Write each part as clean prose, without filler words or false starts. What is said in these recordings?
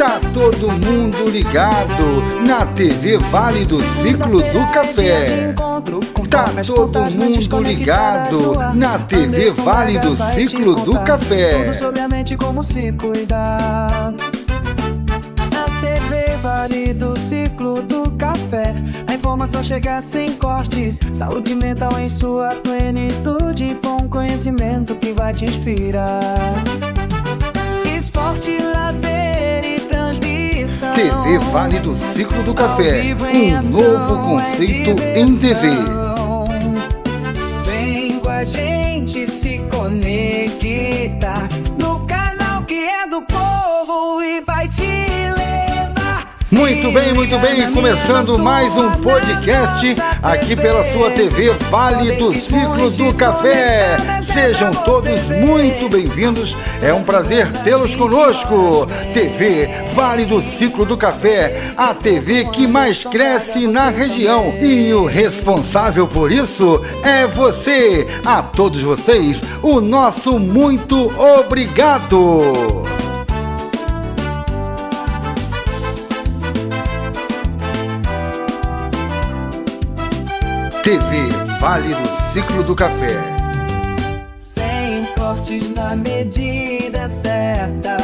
Tá todo mundo ligado na TV Vale do Ciclo do Café. Tá todo mundo ligado na TV Vale do Ciclo do Café. Tudo sobre a mente, como se cuidar. Na TV Vale do Ciclo do Café, a informação chega sem cortes. Saúde mental em sua plenitude, bom conhecimento que vai te inspirar. Esporte, lazer e transmissão. TV Vale do Ciclo do Café, um novo conceito em TV. Vem com a gente se conectar no canal que é do povo e vai te levar. Muito bem, começando mais um podcast aqui pela sua TV Vale do Ciclo do Café. Sejam todos muito bem-vindos, é um prazer tê-los conosco. TV Vale do Ciclo do Café, a TV que mais cresce na região. E o responsável por isso é você. A todos vocês, o nosso muito obrigado. TV Vale do Ciclo do Café. Sem cortes na medida certa.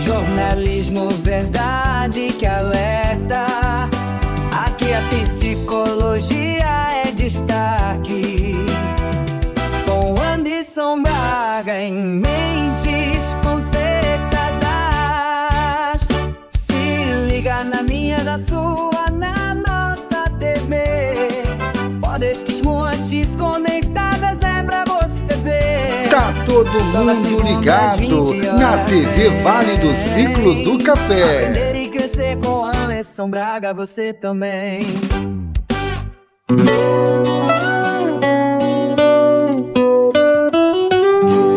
Jornalismo, verdade que alerta. Aqui a psicologia é destaque. Com Anderson Braga em mentes conceitadas. Se liga na minha, da sua, na nossa TV. Desquismoas conectadas é pra você ver. Tá todo mundo ligado na TV Vale do Ciclo do Café. Aprender e crescer com Anderson Braga, você também.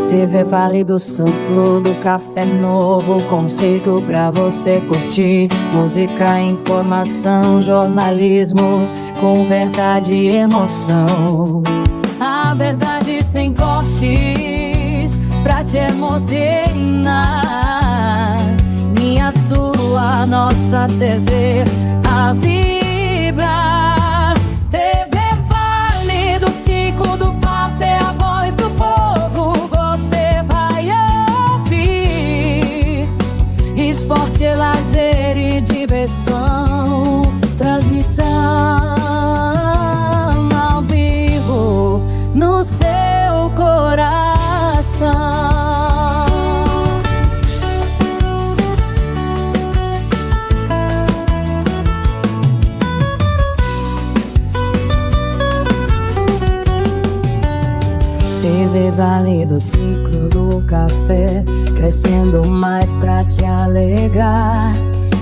TV Vale do Ciclo do Café, novo conceito pra você curtir. Música, informação, jornalismo com verdade e emoção. A verdade sem cortes pra te emocionar. Minha, sua, nossa TV a vibrar. TV Vale do Ciclo do Café, a voz do povo você vai ouvir. Esporte, lazer e diversão. Transmissão ao vivo no seu coração. TV Vale do Ciclo do Café, crescendo mais pra te alegrar.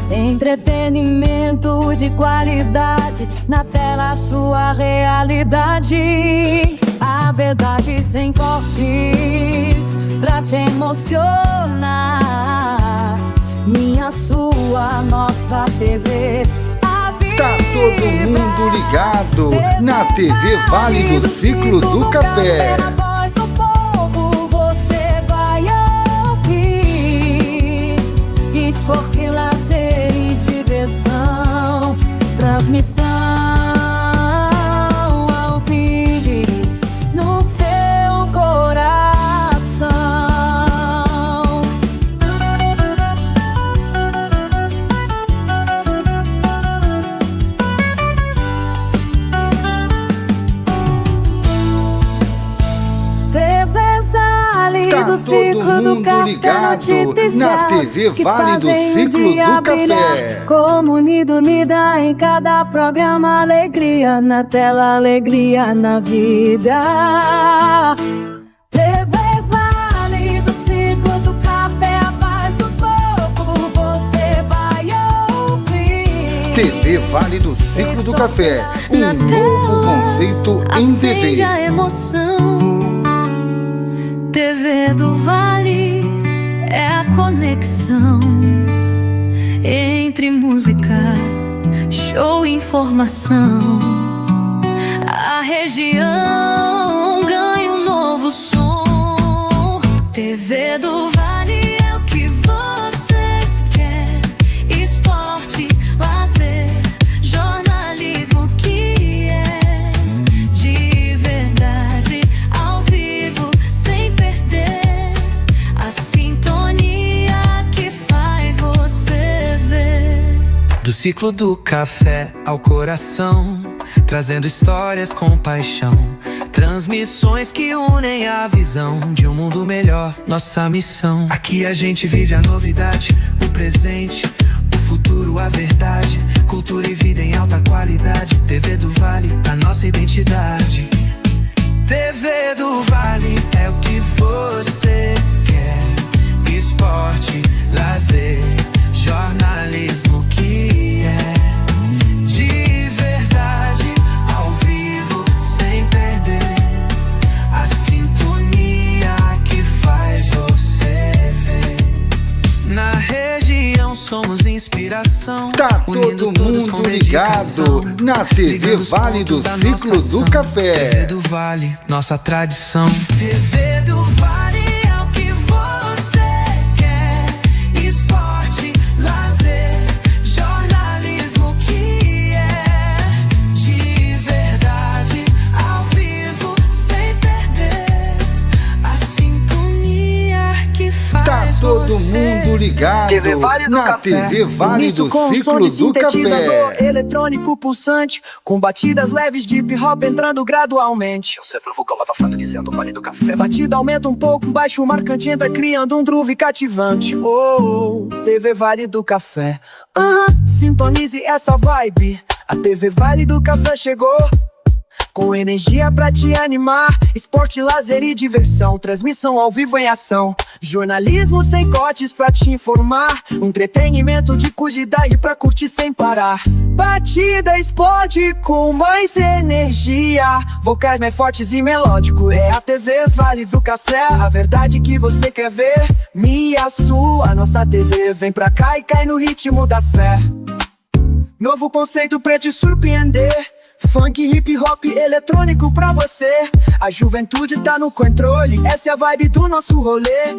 Entretenimento de qualidade, na tela sua realidade. A verdade sem cortes pra te emocionar. Minha, sua, nossa TV. Tá todo mundo ligado na TV Vale do Ciclo do Café. A voz do povo você vai ouvir. Esporte, lazer e diversão. Transmissão ao vivo no seu coração. Tá todo mundo ligado na TV Vale do Ciclo do Café. Como unida em cada programa, alegria na tela, alegria na vida. TV Vale do Ciclo do Café, a voz do povo você vai ouvir. TV Vale do Ciclo do Café, um novo conceito em TV. Acende a emoção. TV do Vale é a conexão entre música, show e informação. A região ganha um novo som. TV do Vale é o que você quer. ciclo do café ao coração, trazendo histórias com paixão, transmissões que unem a visão de um mundo melhor, nossa missão. Aqui a gente vive a novidade, o presente, o futuro, a verdade, cultura e vida em alta qualidade. TV do Vale, a nossa identidade. TV do Vale é o que você quer. Esporte, lazer, jornalismo que é de verdade, ao vivo, sem perder a sintonia que faz você ver. Na região somos inspiração. Tá todo mundo ligado na TV Vale do Ciclo do Café. TV do Vale, nossa tradição. TV do Vale é o que você quer. Esporte, lazer, jornalismo que é de verdade, ao vivo, sem perder a sintonia que faz Tá todo você mundo ligado TV Vale do na Café. TV Vale Início do com som Ciclo de do sintetizador Café. eletrônico pulsante, com batidas leves de hip hop entrando gradualmente. Eu sempre vulcão abafado dizendo Vale do Café. Batida aumenta um pouco, um baixo marcante entra criando um groove cativante. Oh, TV Vale do Café. Sintonize essa vibe. A TV Vale do Café chegou, com energia pra te animar. Esporte, lazer e diversão, transmissão ao vivo em ação. Jornalismo sem cortes pra te informar. Entretenimento de qualidade pra curtir sem parar. Batida explode com mais energia, vocais mais fortes e melódico. É a TV Vale do Café, a verdade que você quer ver. Minha, sua, nossa TV. Vem pra cá e cai no ritmo da fé. Novo conceito pra te surpreender. Funk, hip hop, eletrônico pra você. A juventude tá no controle, essa é a vibe do nosso rolê.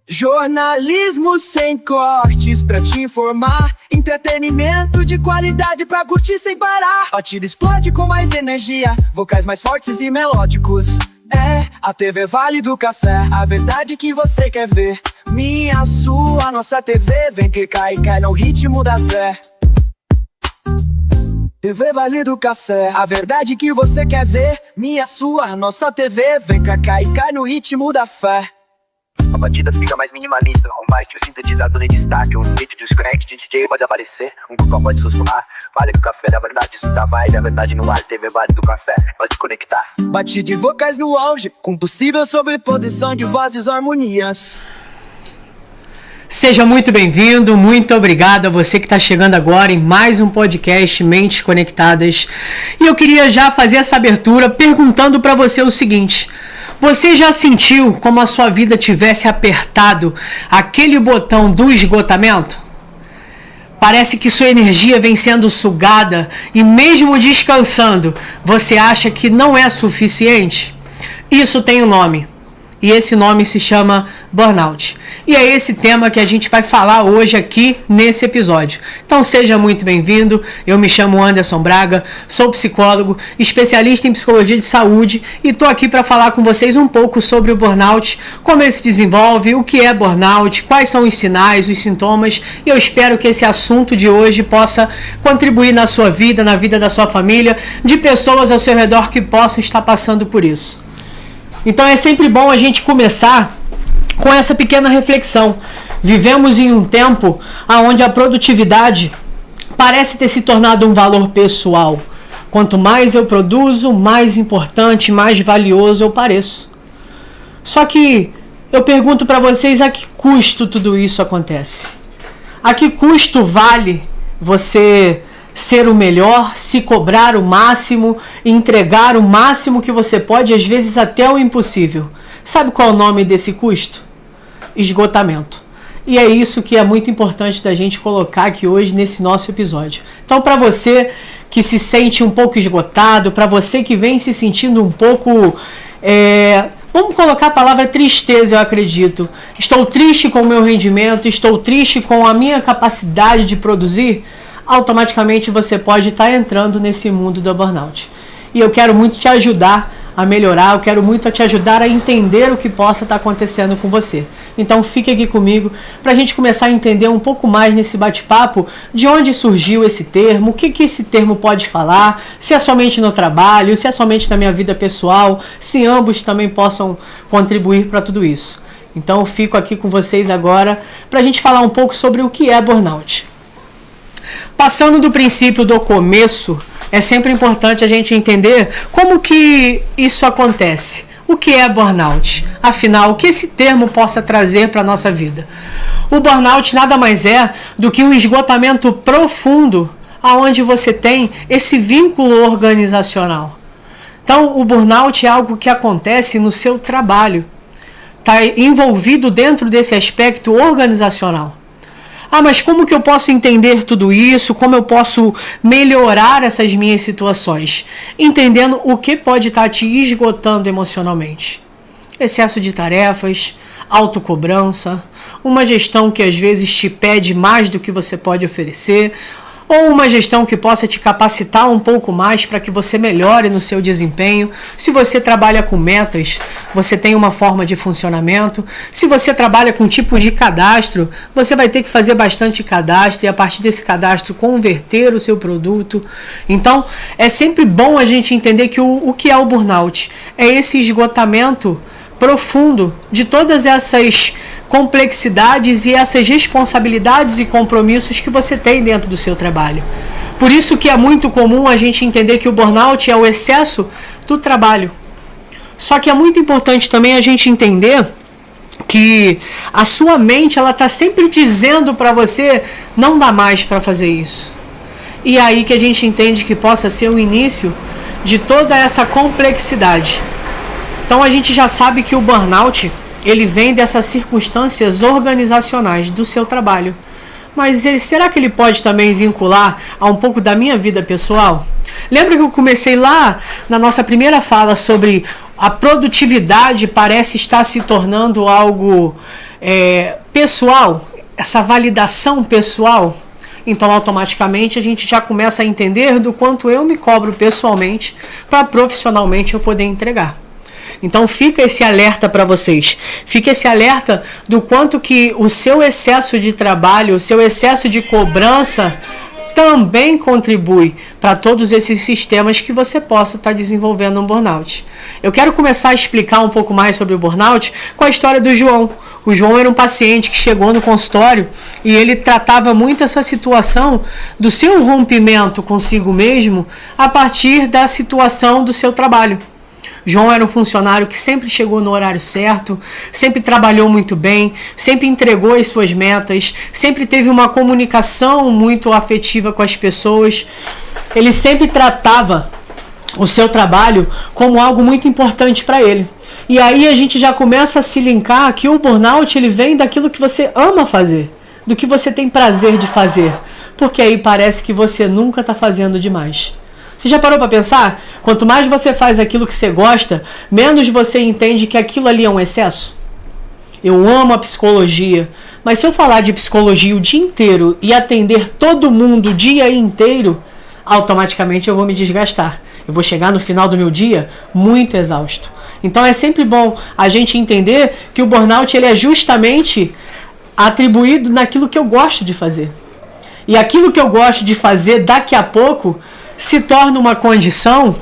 Jornalismo sem cortes pra te informar. Entretenimento de qualidade pra curtir sem parar. Batida explode com mais energia, vocais mais fortes e melódicos. É a TV Vale do Café, a verdade que você quer ver. Minha, sua, nossa TV. Vem que cai no ritmo da fé. TV Vale do Café, a verdade que você quer ver. Minha, sua, nossa TV. Vem cá e cai no ritmo da fé. A batida fica mais minimalista, um baixo sintetizador em destaque. Um beat de scratch de DJ pode aparecer, um vocal pode sussurrar. Vale do Café, da verdade, isso da vibe. A verdade no ar, TV Vale do Café, pode conectar. Batida de vocais no auge, com possível sobreposição de vozes e harmonias. Seja muito bem-vindo, muito obrigado a você que está chegando agora em mais um podcast Mentes Conectadas. E eu queria já fazer essa abertura perguntando para você o seguinte: você já sentiu como a sua vida tivesse apertado aquele botão do esgotamento? Parece que sua energia vem sendo sugada e mesmo descansando, você acha que não é suficiente? Isso tem um nome. E esse nome se chama burnout. E é esse tema que a gente vai falar hoje aqui nesse episódio. Então seja muito bem-vindo. Eu me chamo Anderson Braga, sou psicólogo, especialista em psicologia de saúde e estou aqui para falar com vocês um pouco sobre o burnout, como ele se desenvolve, o que é burnout, quais são os sinais, os sintomas. E eu espero que esse assunto de hoje possa contribuir na sua vida, na vida da sua família, de pessoas ao seu redor que possam estar passando por isso. Então é sempre bom a gente começar com essa pequena reflexão. Vivemos em um tempo onde a produtividade parece ter se tornado um valor pessoal. Quanto mais eu produzo, mais importante, mais valioso eu pareço. Só que eu pergunto para vocês, a que custo tudo isso acontece? A que custo vale você ser o melhor, se cobrar o máximo, entregar o máximo que você pode, às vezes até o impossível? Sabe qual é o nome desse custo? Esgotamento. E é isso que é muito importante da gente colocar aqui hoje nesse nosso episódio. Então, para você que se sente um pouco esgotado, para você que vem se sentindo um pouco... vamos colocar a palavra tristeza, eu acredito. Estou triste com o meu rendimento, estou triste com a minha capacidade de produzir. Automaticamente você pode estar entrando nesse mundo do burnout. E eu quero muito te ajudar a melhorar, eu quero muito te ajudar a entender o que possa estar acontecendo com você. Então fique aqui comigo para a gente começar a entender um pouco mais nesse bate-papo de onde surgiu esse termo, o que esse termo pode falar, se é somente no trabalho, se é somente na minha vida pessoal, se ambos também possam contribuir para tudo isso. Então eu fico aqui com vocês agora para a gente falar um pouco sobre o que é burnout. Passando do princípio do começo, é sempre importante a gente entender como que isso acontece. O que é burnout? Afinal, o que esse termo possa trazer para a nossa vida? O burnout nada mais é do que um esgotamento profundo aonde você tem esse vínculo organizacional. Então, o burnout é algo que acontece no seu trabalho. Está envolvido dentro desse aspecto organizacional. Ah, mas como que eu posso entender tudo isso? Como eu posso melhorar essas minhas situações? Entendendo o que pode estar te esgotando emocionalmente. Excesso de tarefas, autocobrança, uma gestão que às vezes te pede mais do que você pode oferecer, ou uma gestão que possa te capacitar um pouco mais para que você melhore no seu desempenho. Se você trabalha com metas, você tem uma forma de funcionamento. Se você trabalha com tipo de cadastro, você vai ter que fazer bastante cadastro e a partir desse cadastro converter o seu produto. Então, é sempre bom a gente entender que o que é o burnout? É esse esgotamento profundo de todas essas complexidades e essas responsabilidades e compromissos que você tem dentro do seu trabalho. Por isso que é muito comum a gente entender que o burnout é o excesso do trabalho. Só que é muito importante também a gente entender que a sua mente ela está sempre dizendo para você não dá mais para fazer isso. E é aí que a gente entende que possa ser o início de toda essa complexidade. Então a gente já sabe que o burnout ele vem dessas circunstâncias organizacionais do seu trabalho. Mas será que ele pode também vincular a um pouco da minha vida pessoal? Lembra que eu comecei lá na nossa primeira fala sobre a produtividade parece estar se tornando algo pessoal, essa validação pessoal? Então automaticamente a gente já começa a entender do quanto eu me cobro pessoalmente para profissionalmente eu poder entregar. Então fica esse alerta para vocês, fica esse alerta do quanto que o seu excesso de trabalho, o seu excesso de cobrança também contribui para todos esses sistemas que você possa estar desenvolvendo um burnout. Eu quero começar a explicar um pouco mais sobre o burnout com a história do João. O João era um paciente que chegou no consultório e ele tratava muito essa situação do seu rompimento consigo mesmo a partir da situação do seu trabalho. João era um funcionário que sempre chegou no horário certo, sempre trabalhou muito bem, sempre entregou as suas metas, sempre teve uma comunicação muito afetiva com as pessoas. Ele sempre tratava o seu trabalho como algo muito importante para ele. E aí a gente já começa a se linkar que o burnout ele vem daquilo que você ama fazer, do que você tem prazer de fazer, porque aí parece que você nunca está fazendo demais. Você já parou para pensar? Quanto mais você faz aquilo que você gosta, menos você entende que aquilo ali é um excesso? Eu amo a psicologia, mas se eu falar de psicologia o dia inteiro e atender todo mundo o dia inteiro, automaticamente eu vou me desgastar. Eu vou chegar no final do meu dia muito exausto. Então é sempre bom a gente entender que o burnout ele é justamente atribuído naquilo que eu gosto de fazer. E aquilo que eu gosto de fazer daqui a pouco se torna uma condição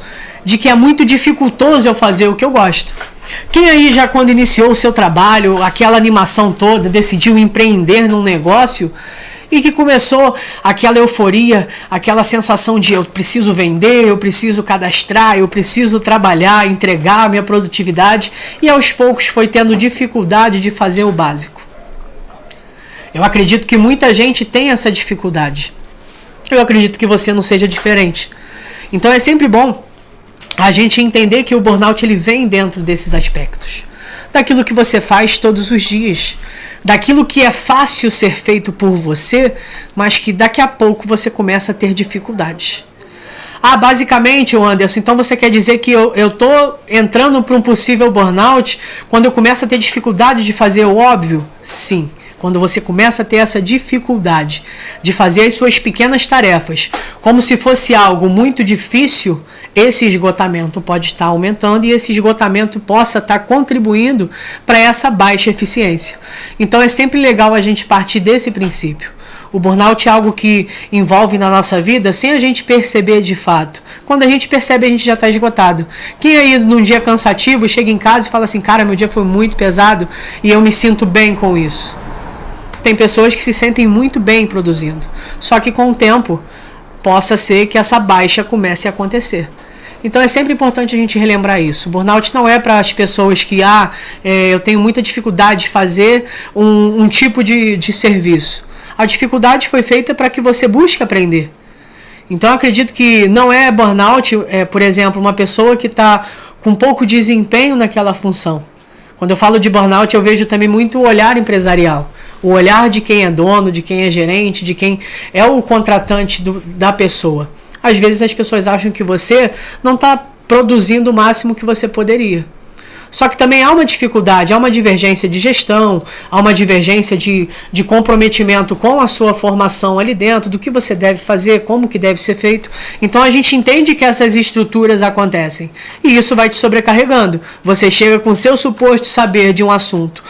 de que é muito dificultoso eu fazer o que eu gosto. Quem aí já quando iniciou o seu trabalho, aquela animação toda, decidiu empreender num negócio e que começou aquela euforia, aquela sensação de eu preciso vender, eu preciso cadastrar, eu preciso trabalhar, entregar a minha produtividade e aos poucos foi tendo dificuldade de fazer o básico. Eu acredito que muita gente tem essa dificuldade. Eu acredito que você não seja diferente. Então é sempre bom a gente entender que o burnout ele vem dentro desses aspectos. Daquilo que você faz todos os dias. Daquilo que é fácil ser feito por você, mas que daqui a pouco você começa a ter dificuldades. Ah, basicamente, Anderson, então você quer dizer que eu estou entrando para um possível burnout quando eu começo a ter dificuldade de fazer o óbvio? Sim. Quando você começa a ter essa dificuldade de fazer as suas pequenas tarefas como se fosse algo muito difícil, esse esgotamento pode estar aumentando e esse esgotamento possa estar contribuindo para essa baixa eficiência. Então é sempre legal a gente partir desse princípio. O burnout é algo que envolve na nossa vida sem a gente perceber de fato. Quando a gente percebe, a gente já está esgotado. Quem aí num dia cansativo chega em casa e fala assim, cara, meu dia foi muito pesado e eu me sinto bem com isso. Tem pessoas que se sentem muito bem produzindo. Só que com o tempo, possa ser que essa baixa comece a acontecer. Então é sempre importante a gente relembrar isso. O burnout não é para as pessoas que eu tenho muita dificuldade de fazer um tipo de serviço. A dificuldade foi feita para que você busque aprender. Então eu acredito que não é burnout, por exemplo, uma pessoa que está com pouco desempenho naquela função. Quando eu falo de burnout, eu vejo também muito o olhar empresarial. O olhar de quem é dono, de quem é gerente, de quem é o contratante da pessoa. Às vezes as pessoas acham que você não está produzindo o máximo que você poderia. Só que também há uma dificuldade, há uma divergência de gestão, há uma divergência de comprometimento com a sua formação ali dentro, do que você deve fazer, como que deve ser feito. Então a gente entende que essas estruturas acontecem e isso vai te sobrecarregando. Você chega com o seu suposto saber de um assunto,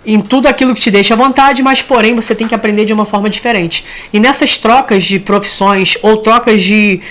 em tudo aquilo que te deixa à vontade, mas porém você tem que aprender de uma forma diferente. E nessas trocas de profissões ou trocas de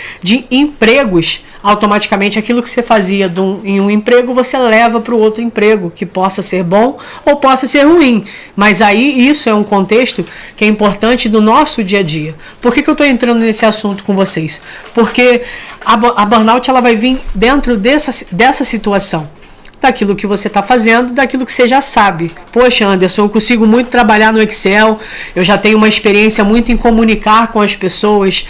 empregos, automaticamente aquilo que você fazia em um emprego, você leva para o outro emprego, que possa ser bom ou possa ser ruim. Mas aí isso é um contexto que é importante do nosso dia a dia. Por que eu estou entrando nesse assunto com vocês? Porque a burnout ela vai vir dentro dessa situação. Daquilo que você está fazendo, daquilo que você já sabe. Poxa, Anderson, eu consigo muito trabalhar no Excel, eu já tenho uma experiência muito em comunicar com as pessoas,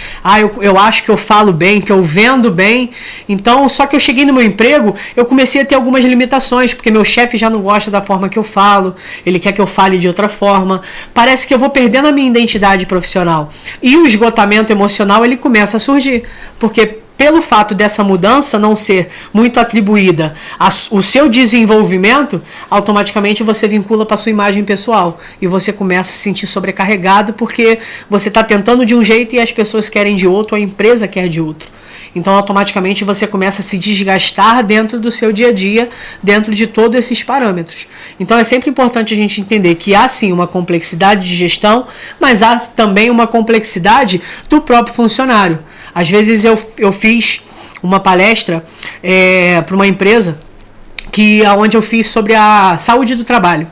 eu acho que eu falo bem, que eu vendo bem. Então, só que eu cheguei no meu emprego, eu comecei a ter algumas limitações, porque meu chefe já não gosta da forma que eu falo, ele quer que eu fale de outra forma. Parece que eu vou perdendo a minha identidade profissional. E o esgotamento emocional, ele começa a surgir, porque pelo fato dessa mudança não ser muito atribuída ao seu desenvolvimento, automaticamente você vincula para a sua imagem pessoal e você começa a se sentir sobrecarregado porque você está tentando de um jeito e as pessoas querem de outro, a empresa quer de outro. Então automaticamente você começa a se desgastar dentro do seu dia a dia, dentro de todos esses parâmetros. Então é sempre importante a gente entender que há sim uma complexidade de gestão, mas há também uma complexidade do próprio funcionário. Às vezes eu fiz uma palestra para uma empresa onde eu fiz sobre a saúde do trabalho.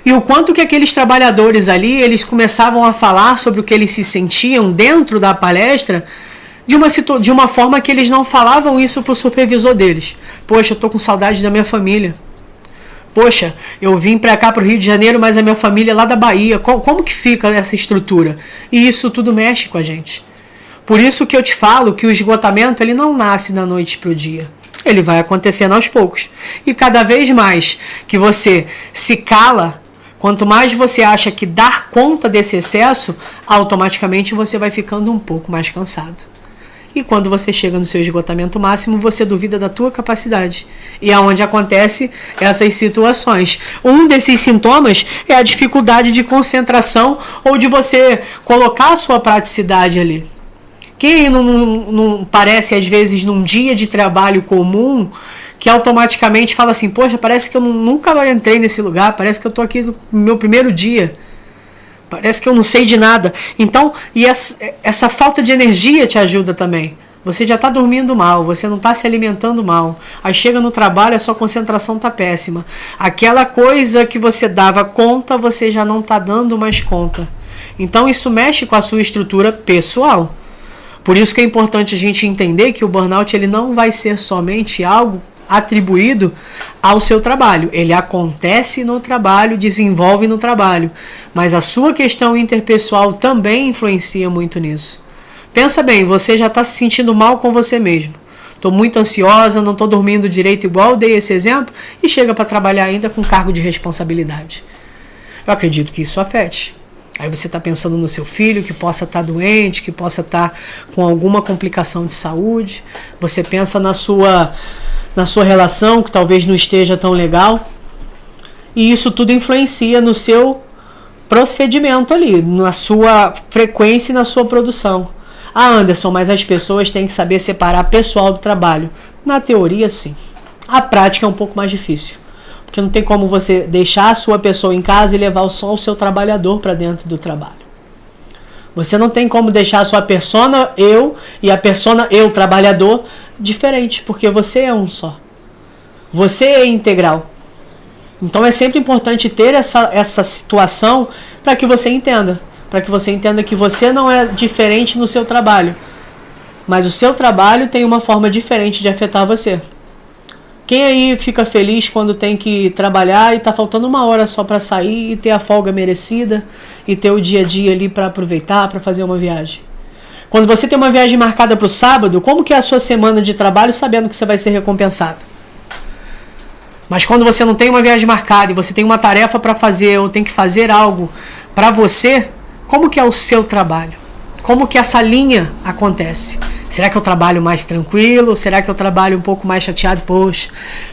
E o quanto que aqueles trabalhadores ali, eles começavam a falar sobre o que eles se sentiam dentro da palestra de uma forma que eles não falavam isso para o supervisor deles. Poxa, eu tô com saudade da minha família. Poxa, eu vim para cá, para o Rio de Janeiro, mas a minha família é lá da Bahia. Como que fica essa estrutura? E isso tudo mexe com a gente. Por isso que eu te falo que o esgotamento ele não nasce da noite para o dia. Ele vai acontecendo aos poucos. E cada vez mais que você se cala, quanto mais você acha que dar conta desse excesso, automaticamente você vai ficando um pouco mais cansado. E quando você chega no seu esgotamento máximo, você duvida da tua capacidade. E é onde acontece essas situações. Um desses sintomas é a dificuldade de concentração ou de você colocar a sua praticidade ali. Quem não parece, às vezes, num dia de trabalho comum, que automaticamente fala assim, poxa, parece que eu nunca entrei nesse lugar, parece que eu estou aqui no meu primeiro dia, parece que eu não sei de nada. Então, e essa falta de energia te ajuda também. Você já está dormindo mal, você não está se alimentando mal. Aí chega no trabalho, a sua concentração está péssima. Aquela coisa que você dava conta, você já não está dando mais conta. Então, isso mexe com a sua estrutura pessoal. Por isso que é importante a gente entender que o burnout ele não vai ser somente algo atribuído ao seu trabalho. Ele acontece no trabalho, desenvolve no trabalho. Mas a sua questão interpessoal também influencia muito nisso. Pensa bem, você já está se sentindo mal com você mesmo. Estou muito ansiosa, não estou dormindo direito igual eu dei esse exemplo e chega para trabalhar ainda com cargo de responsabilidade. Eu acredito que isso afete. Aí você está pensando no seu filho que possa estar doente, que possa estar com alguma complicação de saúde. Você pensa na sua relação que talvez não esteja tão legal. E isso tudo influencia no seu procedimento ali, na sua frequência e na sua produção. Ah, Anderson, mas as pessoas têm que saber separar pessoal do trabalho. Na teoria, sim. A prática é um pouco mais difícil. Porque não tem como você deixar a sua pessoa em casa e levar só o seu trabalhador para dentro do trabalho. Você não tem como deixar a sua persona eu e a persona eu trabalhador diferente, porque você é um só. Você é integral. Então é sempre importante ter essa situação para que você entenda. Para que você entenda que você não é diferente no seu trabalho. Mas o seu trabalho tem uma forma diferente de afetar você. Quem aí fica feliz quando tem que trabalhar e tá faltando 1 hora só para sair e ter a folga merecida e ter o dia a dia ali para aproveitar, para fazer uma viagem? Quando você tem uma viagem marcada para o sábado, como que é a sua semana de trabalho sabendo que você vai ser recompensado? Mas quando você não tem uma viagem marcada e você tem uma tarefa para fazer ou tem que fazer algo para você, como que é o seu trabalho? Como que essa linha acontece? Será que eu trabalho mais tranquilo? Será que eu trabalho um pouco mais chateado? Poxa,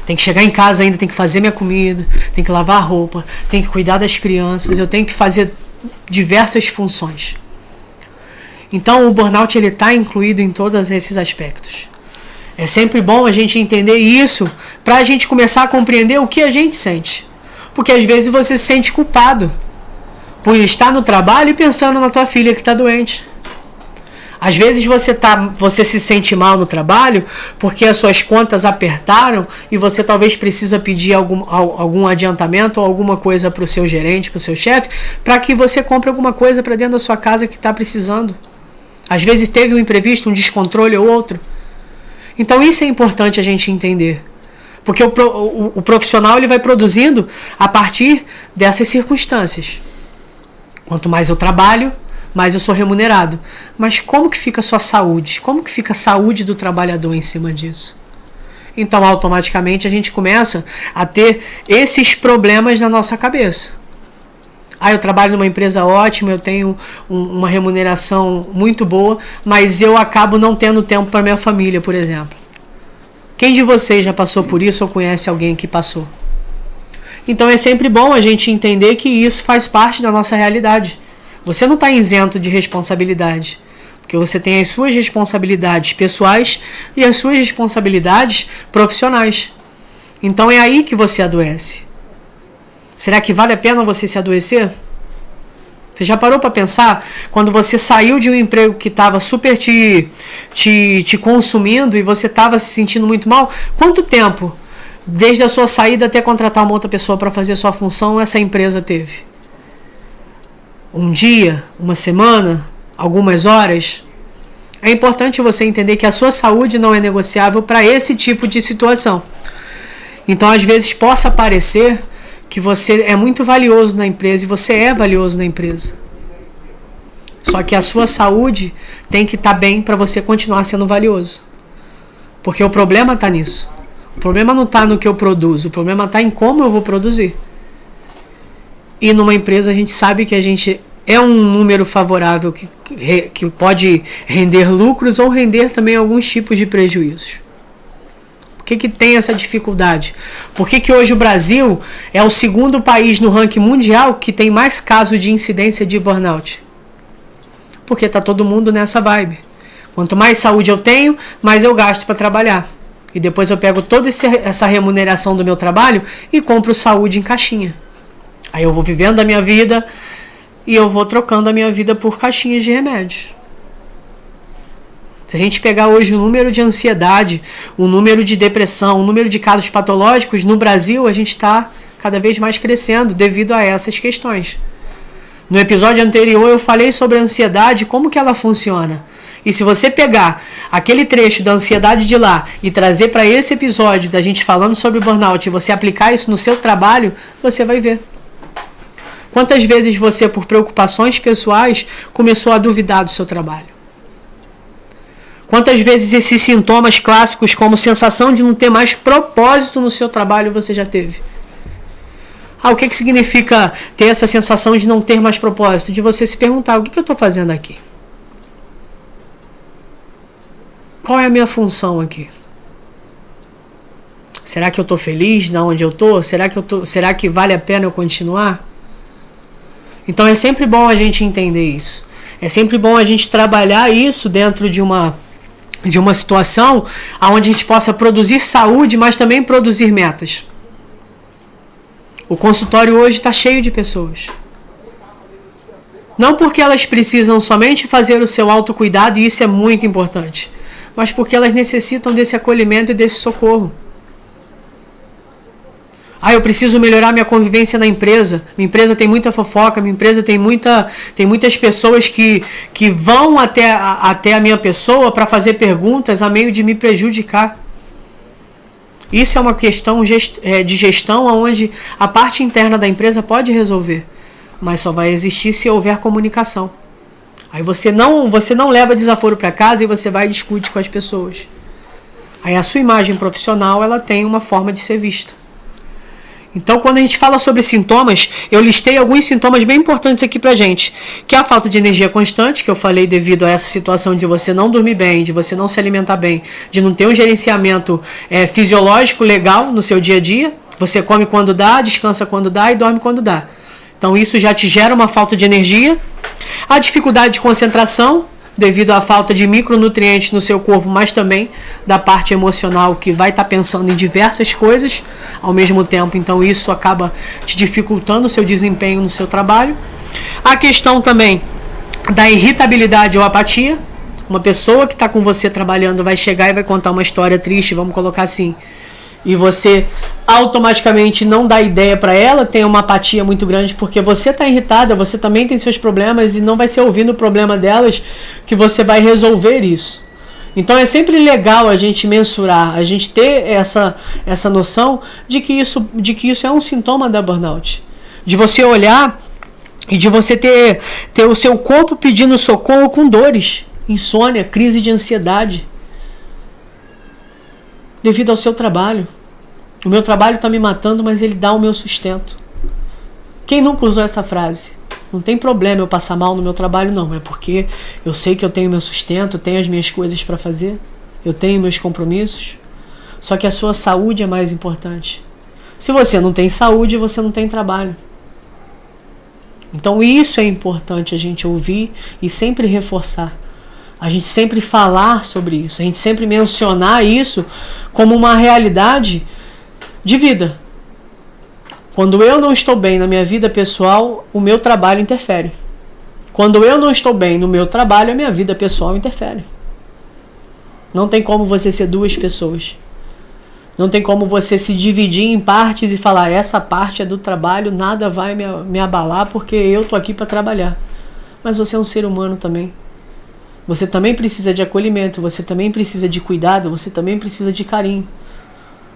tem que chegar em casa ainda, tem que fazer minha comida, tem que lavar a roupa, tem que cuidar das crianças, eu tenho que fazer diversas funções. Então o burnout ele está incluído em todos esses aspectos. É sempre bom a gente entender isso para a gente começar a compreender o que a gente sente. Porque às vezes você se sente culpado por estar no trabalho e pensando na tua filha que está doente. Às vezes você se sente mal no trabalho porque as suas contas apertaram e você talvez precisa pedir algum adiantamento ou alguma coisa para o seu gerente, para o seu chefe, para que você compre alguma coisa para dentro da sua casa que está precisando. Às vezes teve um imprevisto, um descontrole ou outro. Então isso é importante a gente entender. Porque o profissional ele vai produzindo a partir dessas circunstâncias. Quanto mais eu trabalho, mais eu sou remunerado. Mas como que fica a sua saúde? Como que fica a saúde do trabalhador em cima disso? Então, automaticamente, a gente começa a ter esses problemas na nossa cabeça. Ah, eu trabalho numa empresa ótima, eu tenho uma remuneração muito boa, mas eu acabo não tendo tempo para minha família, por exemplo. Quem de vocês já passou por isso ou conhece alguém que passou? Então, é sempre bom a gente entender que isso faz parte da nossa realidade. Você não está isento de responsabilidade, porque você tem as suas responsabilidades pessoais e as suas responsabilidades profissionais. Então é aí que você adoece. Será que vale a pena você se adoecer? Você já parou para pensar? Quando você saiu de um emprego que estava super te consumindo e você estava se sentindo muito mal, quanto tempo, desde a sua saída até contratar uma outra pessoa para fazer a sua função, essa empresa teve? Um dia, uma semana, algumas horas? É importante você entender que a sua saúde não é negociável para esse tipo de situação. Então, às vezes, possa parecer que você é muito valioso na empresa e você é valioso na empresa. Só que a sua saúde tem que estar bem para você continuar sendo valioso. Porque o problema está nisso. O problema não está no que eu produzo, o problema está em como eu vou produzir. E numa empresa a gente sabe que a gente é um número favorável que pode render lucros ou render também alguns tipos de prejuízos. Por que tem essa dificuldade? Por que hoje o Brasil é o segundo país no ranking mundial que tem mais casos de incidência de burnout? Porque está todo mundo nessa vibe. Quanto mais saúde eu tenho, mais eu gasto para trabalhar. E depois eu pego toda essa remuneração do meu trabalho e compro saúde em caixinha. Aí eu vou vivendo a minha vida e eu vou trocando a minha vida por caixinhas de remédios. Se a gente pegar hoje o número de ansiedade, o número de depressão, o número de casos patológicos, no Brasil a gente está cada vez mais crescendo devido a essas questões. No episódio anterior eu falei sobre a ansiedade, como que ela funciona. E se você pegar aquele trecho da ansiedade de lá e trazer para esse episódio da gente falando sobre o burnout e você aplicar isso no seu trabalho, você vai ver. Quantas vezes você, por preocupações pessoais, começou a duvidar do seu trabalho? Quantas vezes esses sintomas clássicos, como sensação de não ter mais propósito no seu trabalho, você já teve? O que significa ter essa sensação de não ter mais propósito? De você se perguntar, o que eu estou fazendo aqui? Qual é a minha função aqui? Será que eu estou feliz na onde eu estou? Será que vale a pena eu continuar? Então é sempre bom a gente entender isso. É sempre bom a gente trabalhar isso dentro de uma situação onde a gente possa produzir saúde, mas também produzir metas. O consultório hoje está cheio de pessoas. Não porque elas precisam somente fazer o seu autocuidado, e isso é muito importante, mas porque elas necessitam desse acolhimento e desse socorro. Eu preciso melhorar minha convivência na empresa. Minha empresa tem muita fofoca, minha empresa tem muitas pessoas que vão até a minha pessoa para fazer perguntas a meio de me prejudicar. Isso é uma questão de gestão onde a parte interna da empresa pode resolver, mas só vai existir se houver comunicação. Aí você não leva desaforo para casa e você vai e discute com as pessoas. Aí a sua imagem profissional ela tem uma forma de ser vista. Então, quando a gente fala sobre sintomas, eu listei alguns sintomas bem importantes aqui pra gente, que é a falta de energia constante, que eu falei devido a essa situação de você não dormir bem, de você não se alimentar bem, de não ter um gerenciamento fisiológico legal no seu dia a dia. Você come quando dá, descansa quando dá e dorme quando dá. Então, isso já te gera uma falta de energia. A dificuldade de concentração, devido à falta de micronutrientes no seu corpo, mas também da parte emocional, que vai estar pensando em diversas coisas ao mesmo tempo. Então isso acaba te dificultando o seu desempenho no seu trabalho. A questão também da irritabilidade ou apatia. Uma pessoa que está com você trabalhando vai chegar e vai contar uma história triste, vamos colocar assim, e você automaticamente não dá ideia para ela, tem uma apatia muito grande, porque você está irritada, você também tem seus problemas e não vai ser ouvindo o problema delas que você vai resolver isso. Então é sempre legal a gente mensurar, a gente ter essa noção de que isso é um sintoma da burnout. De você olhar e de você ter o seu corpo pedindo socorro com dores, insônia, crise de ansiedade, devido ao seu trabalho. O meu trabalho está me matando, mas ele dá o meu sustento. Quem nunca usou essa frase? Não tem problema eu passar mal no meu trabalho, não. É porque eu sei que eu tenho meu sustento, eu tenho as minhas coisas para fazer, eu tenho meus compromissos. Só que a sua saúde é mais importante. Se você não tem saúde, você não tem trabalho. Então isso é importante a gente ouvir e sempre reforçar. A gente sempre falar sobre isso, a gente sempre mencionar isso como uma realidade de vida. Quando eu não estou bem na minha vida pessoal, o meu trabalho interfere. Quando eu não estou bem no meu trabalho, a minha vida pessoal interfere. Não tem como você ser duas pessoas. Não tem como você se dividir em partes e falar, essa parte é do trabalho, nada vai me abalar porque eu estou aqui para trabalhar. Mas você é um ser humano também. Você também precisa de acolhimento, você também precisa de cuidado, você também precisa de carinho.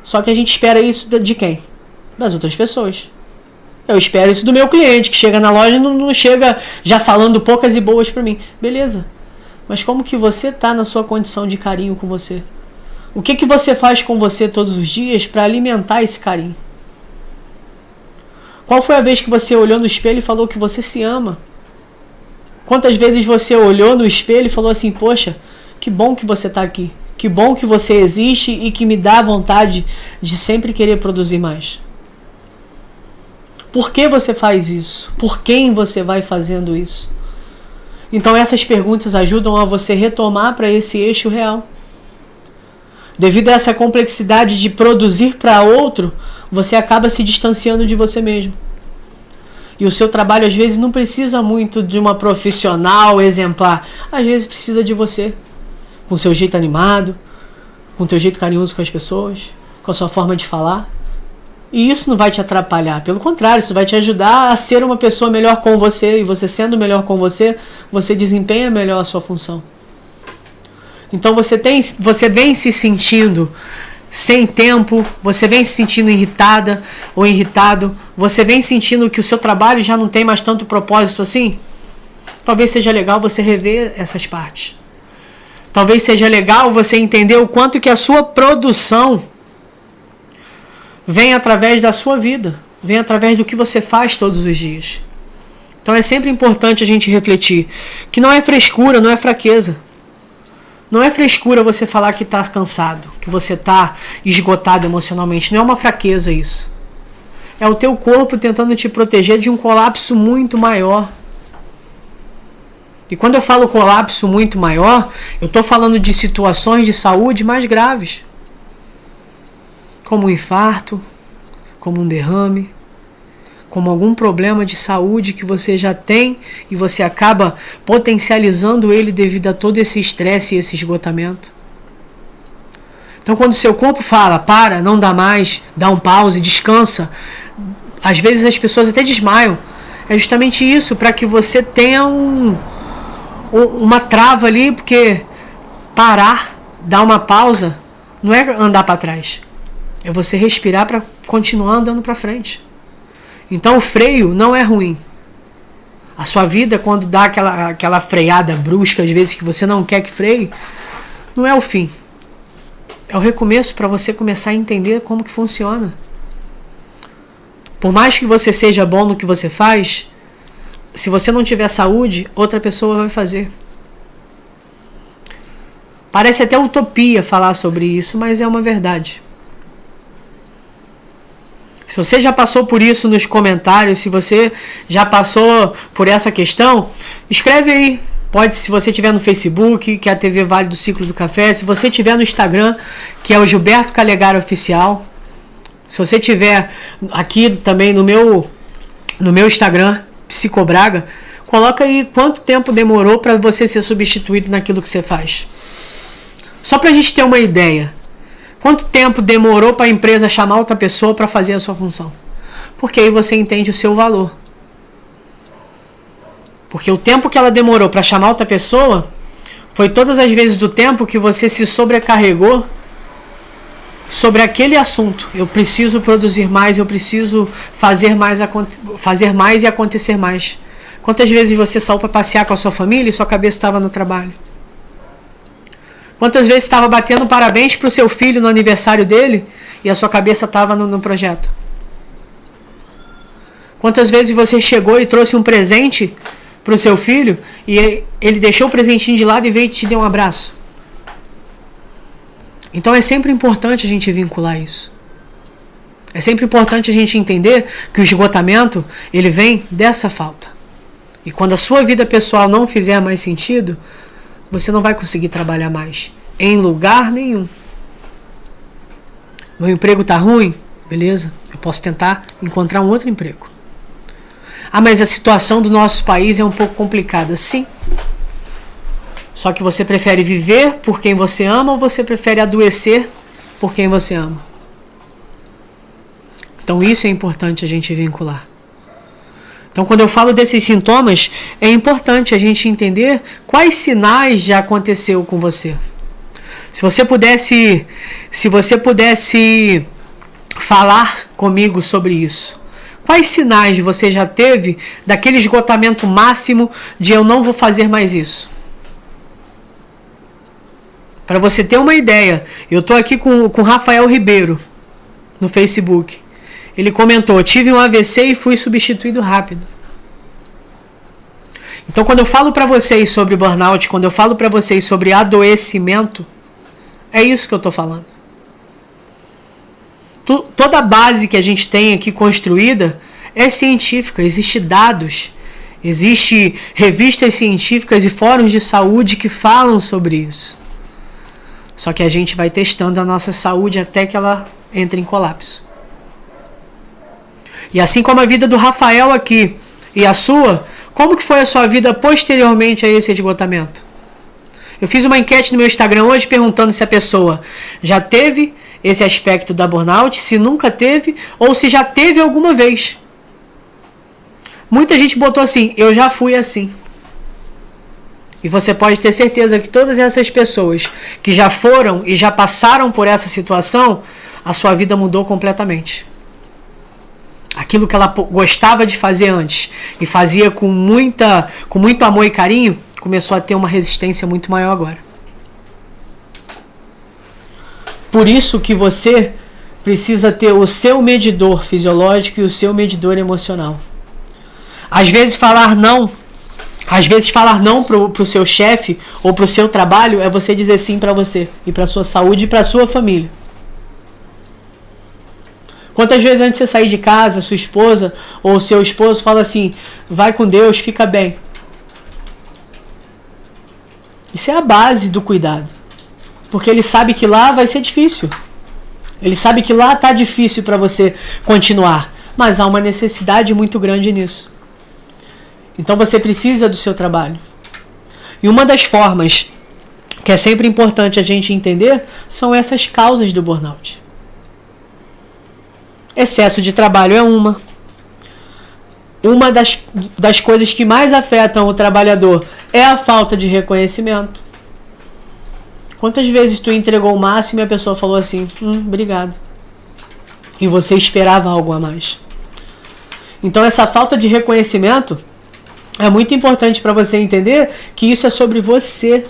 Só que a gente espera isso de quem? Das outras pessoas. Eu espero isso do meu cliente, que chega na loja e não chega já falando poucas e boas para mim. Beleza. Mas como que você está na sua condição de carinho com você? O que você faz com você todos os dias para alimentar esse carinho? Qual foi a vez que você olhou no espelho e falou que você se ama? Quantas vezes você olhou no espelho e falou assim, poxa, que bom que você está aqui. Que bom que você existe e que me dá vontade de sempre querer produzir mais. Por que você faz isso? Por quem você vai fazendo isso? Então essas perguntas ajudam a você retomar para esse eixo real. Devido a essa complexidade de produzir para outro, você acaba se distanciando de você mesmo. E o seu trabalho às vezes não precisa muito de uma profissional exemplar. Às vezes precisa de você. Com o seu jeito animado, com o teu jeito carinhoso com as pessoas, com a sua forma de falar. E isso não vai te atrapalhar. Pelo contrário, isso vai te ajudar a ser uma pessoa melhor com você. E você sendo melhor com você, você desempenha melhor a sua função. Então você vem se sentindo sem tempo, você vem se sentindo irritada ou irritado, você vem sentindo que o seu trabalho já não tem mais tanto propósito assim. Talvez seja legal você rever essas partes. Talvez seja legal você entender o quanto que a sua produção vem através da sua vida, vem através do que você faz todos os dias. Então é sempre importante a gente refletir que não é frescura, não é fraqueza. Não é frescura você falar que está cansado, que você está esgotado emocionalmente. Não é uma fraqueza isso. É o teu corpo tentando te proteger de um colapso muito maior. E quando eu falo colapso muito maior, eu estou falando de situações de saúde mais graves. Como um infarto, como um derrame, como algum problema de saúde que você já tem e você acaba potencializando ele devido a todo esse estresse e esse esgotamento. Então quando o seu corpo fala, para, não dá mais, dá um pause, descansa, às vezes as pessoas até desmaiam. É justamente isso, para que você tenha uma trava ali, porque parar, dar uma pausa, não é andar para trás. É você respirar para continuar andando para frente. Então o freio não é ruim. A sua vida, quando dá aquela freada brusca, às vezes que você não quer que freie, não é o fim. É o recomeço para você começar a entender como que funciona. Por mais que você seja bom no que você faz, se você não tiver saúde, outra pessoa vai fazer. Parece até utopia falar sobre isso, mas é uma verdade. Se você já passou por isso nos comentários, se você já passou por essa questão, escreve aí. Pode, se você tiver no Facebook, que é a TV Vale do Ciclo do Café. Se você tiver no Instagram, que é o Gilberto Calegari Oficial. Se você tiver aqui também no meu Instagram, Psicobraga, coloca aí quanto tempo demorou para você ser substituído naquilo que você faz. Só para a gente ter uma ideia. Quanto tempo demorou para a empresa chamar outra pessoa para fazer a sua função? Porque aí você entende o seu valor. Porque o tempo que ela demorou para chamar outra pessoa foi todas as vezes do tempo que você se sobrecarregou sobre aquele assunto. Eu preciso produzir mais, eu preciso fazer mais e acontecer mais. Quantas vezes você saiu para passear com a sua família e sua cabeça estava no trabalho? Quantas vezes estava batendo parabéns para o seu filho no aniversário dele e a sua cabeça estava no projeto? Quantas vezes você chegou e trouxe um presente para o seu filho e ele deixou o presentinho de lado e veio e te deu um abraço? Então é sempre importante a gente vincular isso. É sempre importante a gente entender que o esgotamento, ele vem dessa falta. E quando a sua vida pessoal não fizer mais sentido, você não vai conseguir trabalhar mais, em lugar nenhum. Meu emprego está ruim? Beleza, eu posso tentar encontrar um outro emprego. Ah, mas a situação do nosso país é um pouco complicada. Sim. Só que você prefere viver por quem você ama ou você prefere adoecer por quem você ama? Então isso é importante a gente vincular. Então quando eu falo desses sintomas, é importante a gente entender quais sinais já aconteceu com você. Se você pudesse falar comigo sobre isso. Quais sinais você já teve daquele esgotamento máximo de eu não vou fazer mais isso? Para você ter uma ideia, eu estou aqui com Rafael Ribeiro no Facebook. Ele comentou, tive um AVC e fui substituído rápido. Então quando eu falo para vocês sobre burnout, quando eu falo para vocês sobre adoecimento, é isso que eu estou falando. Toda a base que a gente tem aqui construída é científica, existe dados, existe revistas científicas e fóruns de saúde que falam sobre isso. Só que a gente vai testando a nossa saúde até que ela entre em colapso. E assim como a vida do Rafael aqui e a sua, como que foi a sua vida posteriormente a esse esgotamento? Eu fiz uma enquete no meu Instagram hoje perguntando se a pessoa já teve esse aspecto da burnout, se nunca teve ou se já teve alguma vez. Muita gente botou assim, eu já fui assim. E você pode ter certeza que todas essas pessoas que já foram e já passaram por essa situação, a sua vida mudou completamente. Aquilo que ela gostava de fazer antes e fazia com muito amor e carinho, começou a ter uma resistência muito maior agora. Por isso que você precisa ter o seu medidor fisiológico e o seu medidor emocional. Às vezes falar não pro seu chefe ou pro seu trabalho é você dizer sim para você e para sua saúde e para sua família. Quantas vezes antes de você sair de casa, sua esposa ou seu esposo fala assim, vai com Deus, fica bem. Isso é a base do cuidado. Porque ele sabe que lá vai ser difícil. Ele sabe que lá está difícil para você continuar. Mas há uma necessidade muito grande nisso. Então você precisa do seu trabalho. E uma das formas que é sempre importante a gente entender são essas causas do burnout. Excesso de trabalho é uma. Uma das coisas que mais afetam o trabalhador é a falta de reconhecimento. Quantas vezes tu entregou o máximo e a pessoa falou assim, obrigado. E você esperava algo a mais. Então essa falta de reconhecimento é muito importante para você entender que isso é sobre você.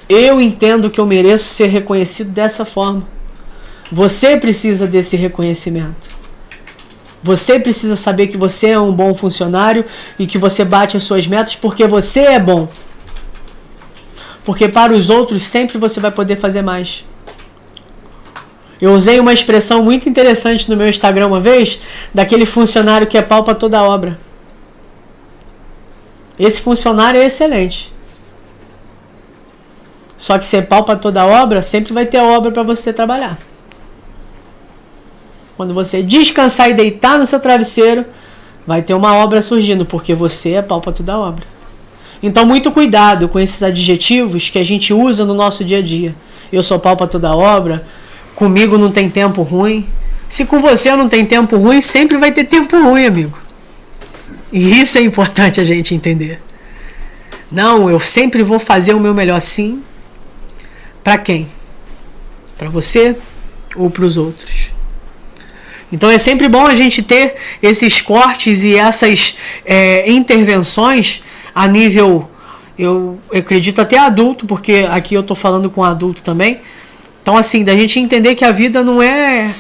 Eu entendo que eu mereço ser reconhecido dessa forma. Você precisa desse reconhecimento. Você precisa saber que você é um bom funcionário e que você bate as suas metas porque você é bom. Porque para os outros sempre você vai poder fazer mais. Eu usei uma expressão muito interessante no meu Instagram uma vez, daquele funcionário que é pau para toda obra. Esse funcionário é excelente. Só que ser pau para toda obra, sempre vai ter obra para você trabalhar. Quando você descansar e deitar no seu travesseiro, vai ter uma obra surgindo, porque você é pau para toda obra. Então, muito cuidado com esses adjetivos que a gente usa no nosso dia a dia. Eu sou pau para toda obra, comigo não tem tempo ruim. Se com você não tem tempo ruim, sempre vai ter tempo ruim, amigo. E isso é importante a gente entender. Não, eu sempre vou fazer o meu melhor, sim. Para quem? Para você ou para os outros? Então é sempre bom a gente ter esses cortes e essas intervenções a nível, eu acredito até adulto, porque aqui eu estou falando com adulto também. Então assim, da gente entender que a vida não é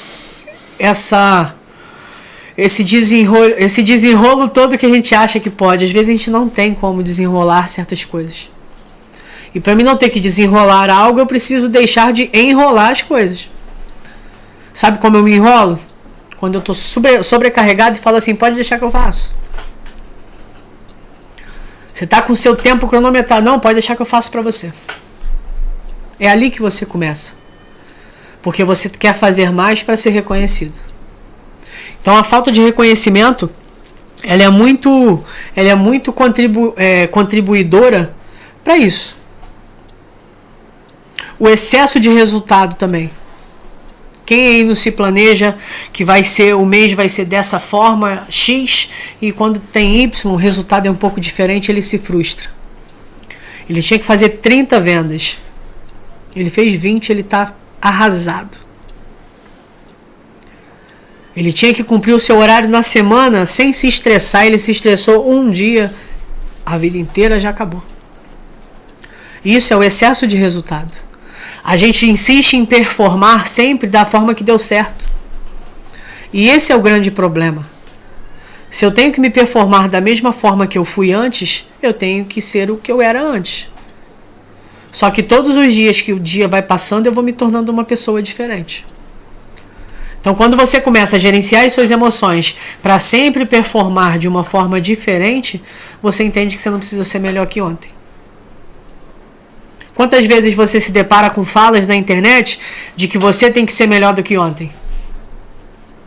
esse desenrolo todo que a gente acha que pode. Às vezes a gente não tem como desenrolar certas coisas. E para mim não ter que desenrolar algo, eu preciso deixar de enrolar as coisas. Sabe como eu me enrolo? Quando eu estou sobrecarregado e falo assim, pode deixar que eu faço. Você está com o seu tempo cronometrado. Não, pode deixar que eu faço para você. É ali que você começa. Porque você quer fazer mais para ser reconhecido. Então a falta de reconhecimento, ela é muito contribuidora para isso. O excesso de resultado também. Quem aí não se planeja que o mês vai ser dessa forma X e quando tem Y, o resultado é um pouco diferente, ele se frustra. Ele tinha que fazer 30 vendas. Ele fez 20, ele está arrasado. Ele tinha que cumprir o seu horário na semana sem se estressar. Ele se estressou um dia, a vida inteira já acabou. Isso é o excesso de resultado. A gente insiste em performar sempre da forma que deu certo. E esse é o grande problema. Se eu tenho que me performar da mesma forma que eu fui antes, eu tenho que ser o que eu era antes. Só que todos os dias que o dia vai passando, eu vou me tornando uma pessoa diferente. Então, quando você começa a gerenciar as suas emoções para sempre performar de uma forma diferente, você entende que você não precisa ser melhor que ontem. Quantas vezes você se depara com falas na internet de que você tem que ser melhor do que ontem?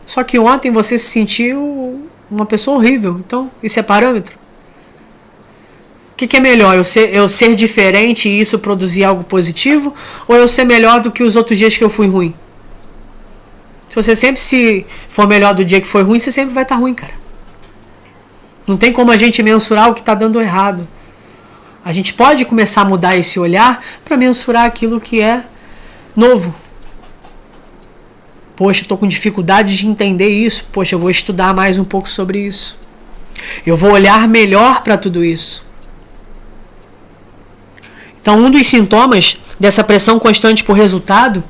Só que ontem você se sentiu uma pessoa horrível. Então, isso é parâmetro? O que é melhor? Eu ser diferente e isso produzir algo positivo? Ou eu ser melhor do que os outros dias que eu fui ruim? Se você sempre se for melhor do dia que foi ruim, você sempre vai estar ruim, cara. Não tem como a gente mensurar o que está dando errado. A gente pode começar a mudar esse olhar para mensurar aquilo que é novo. Poxa, eu estou com dificuldade de entender isso. Poxa, eu vou estudar mais um pouco sobre isso. Eu vou olhar melhor para tudo isso. Então, um dos sintomas dessa pressão constante por resultado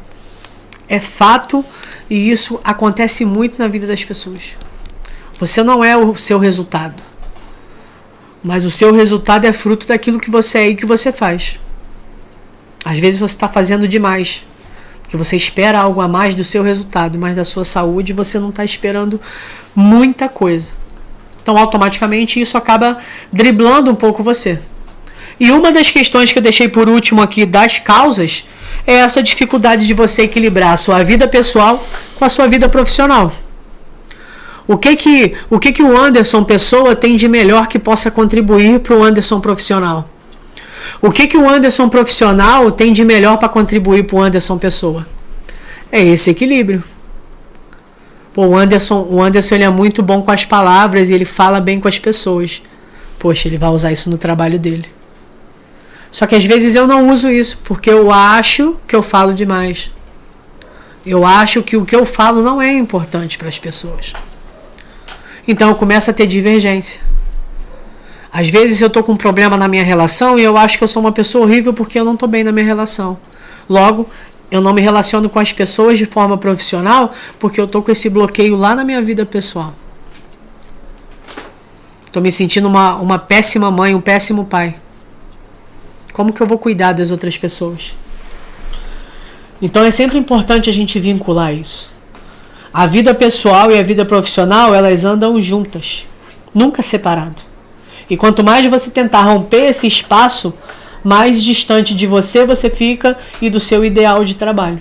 é fato, e isso acontece muito na vida das pessoas. Você não é o seu resultado. Mas o seu resultado é fruto daquilo que você é e que você faz. Às vezes você está fazendo demais. Porque você espera algo a mais do seu resultado, mas da sua saúde você não está esperando muita coisa. Então automaticamente isso acaba driblando um pouco você. E uma das questões que eu deixei por último aqui das causas é essa dificuldade de você equilibrar a sua vida pessoal com a sua vida profissional. O que o Anderson pessoa tem de melhor que possa contribuir para o Anderson profissional? O que o Anderson profissional tem de melhor para contribuir para o Anderson pessoa? É esse equilíbrio. Pô, o Anderson ele é muito bom com as palavras e ele fala bem com as pessoas. Poxa, ele vai usar isso no trabalho dele. Só que às vezes eu não uso isso, porque eu acho que eu falo demais. Eu acho que o que eu falo não é importante para as pessoas. Então eu começo a ter divergência. Às vezes eu estou com um problema na minha relação e eu acho que eu sou uma pessoa horrível porque eu não estou bem na minha relação. Logo, eu não me relaciono com as pessoas de forma profissional porque eu estou com esse bloqueio lá na minha vida pessoal. Estou me sentindo uma péssima mãe, um péssimo pai. Como que eu vou cuidar das outras pessoas? Então é sempre importante a gente vincular isso. A vida pessoal e a vida profissional, elas andam juntas, nunca separado. E quanto mais você tentar romper esse espaço, mais distante de você fica e do seu ideal de trabalho.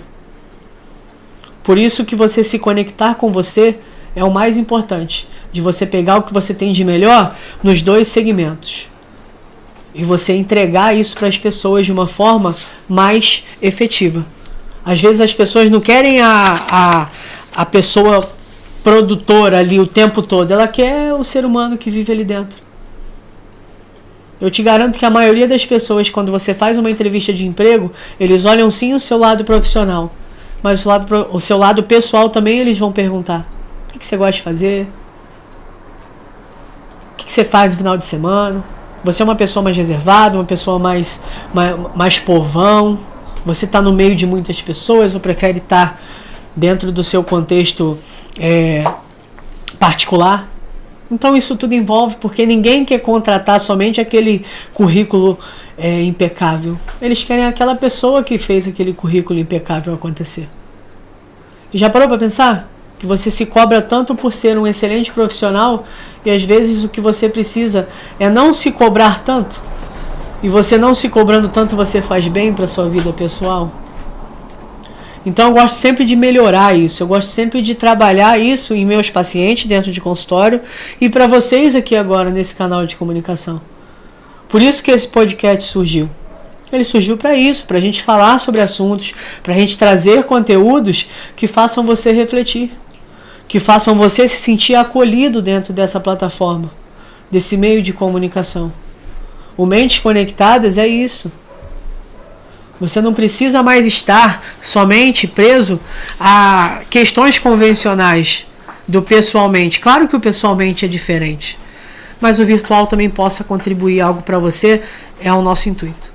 Por isso que você se conectar com você é o mais importante, de você pegar o que você tem de melhor nos dois segmentos. E você entregar isso para as pessoas de uma forma mais efetiva. Às vezes as pessoas não querem a pessoa produtora ali o tempo todo. Ela quer o ser humano que vive ali dentro. Eu te garanto que a maioria das pessoas, quando você faz uma entrevista de emprego, eles olham sim o seu lado profissional. Mas o seu lado pessoal também eles vão perguntar. O que você gosta de fazer? O que você faz no final de semana? Você é uma pessoa mais reservada, uma pessoa mais povão? Você está no meio de muitas pessoas ou prefere estar dentro do seu contexto particular? Então isso tudo envolve, porque ninguém quer contratar somente aquele currículo impecável. Eles querem aquela pessoa que fez aquele currículo impecável acontecer. E já parou para pensar? Que você se cobra tanto por ser um excelente profissional e às vezes o que você precisa é não se cobrar tanto. E você não se cobrando tanto, você faz bem para sua vida pessoal. Então eu gosto sempre de melhorar isso, eu gosto sempre de trabalhar isso em meus pacientes dentro de consultório e para vocês aqui agora nesse canal de comunicação. Por isso que esse podcast surgiu. Ele surgiu para isso, para a gente falar sobre assuntos, para a gente trazer conteúdos que façam você refletir, que façam você se sentir acolhido dentro dessa plataforma, desse meio de comunicação. O Mentes Conectadas é isso. Você não precisa mais estar somente preso a questões convencionais do pessoalmente. Claro que o pessoalmente é diferente, mas o virtual também possa contribuir algo para você, é o nosso intuito.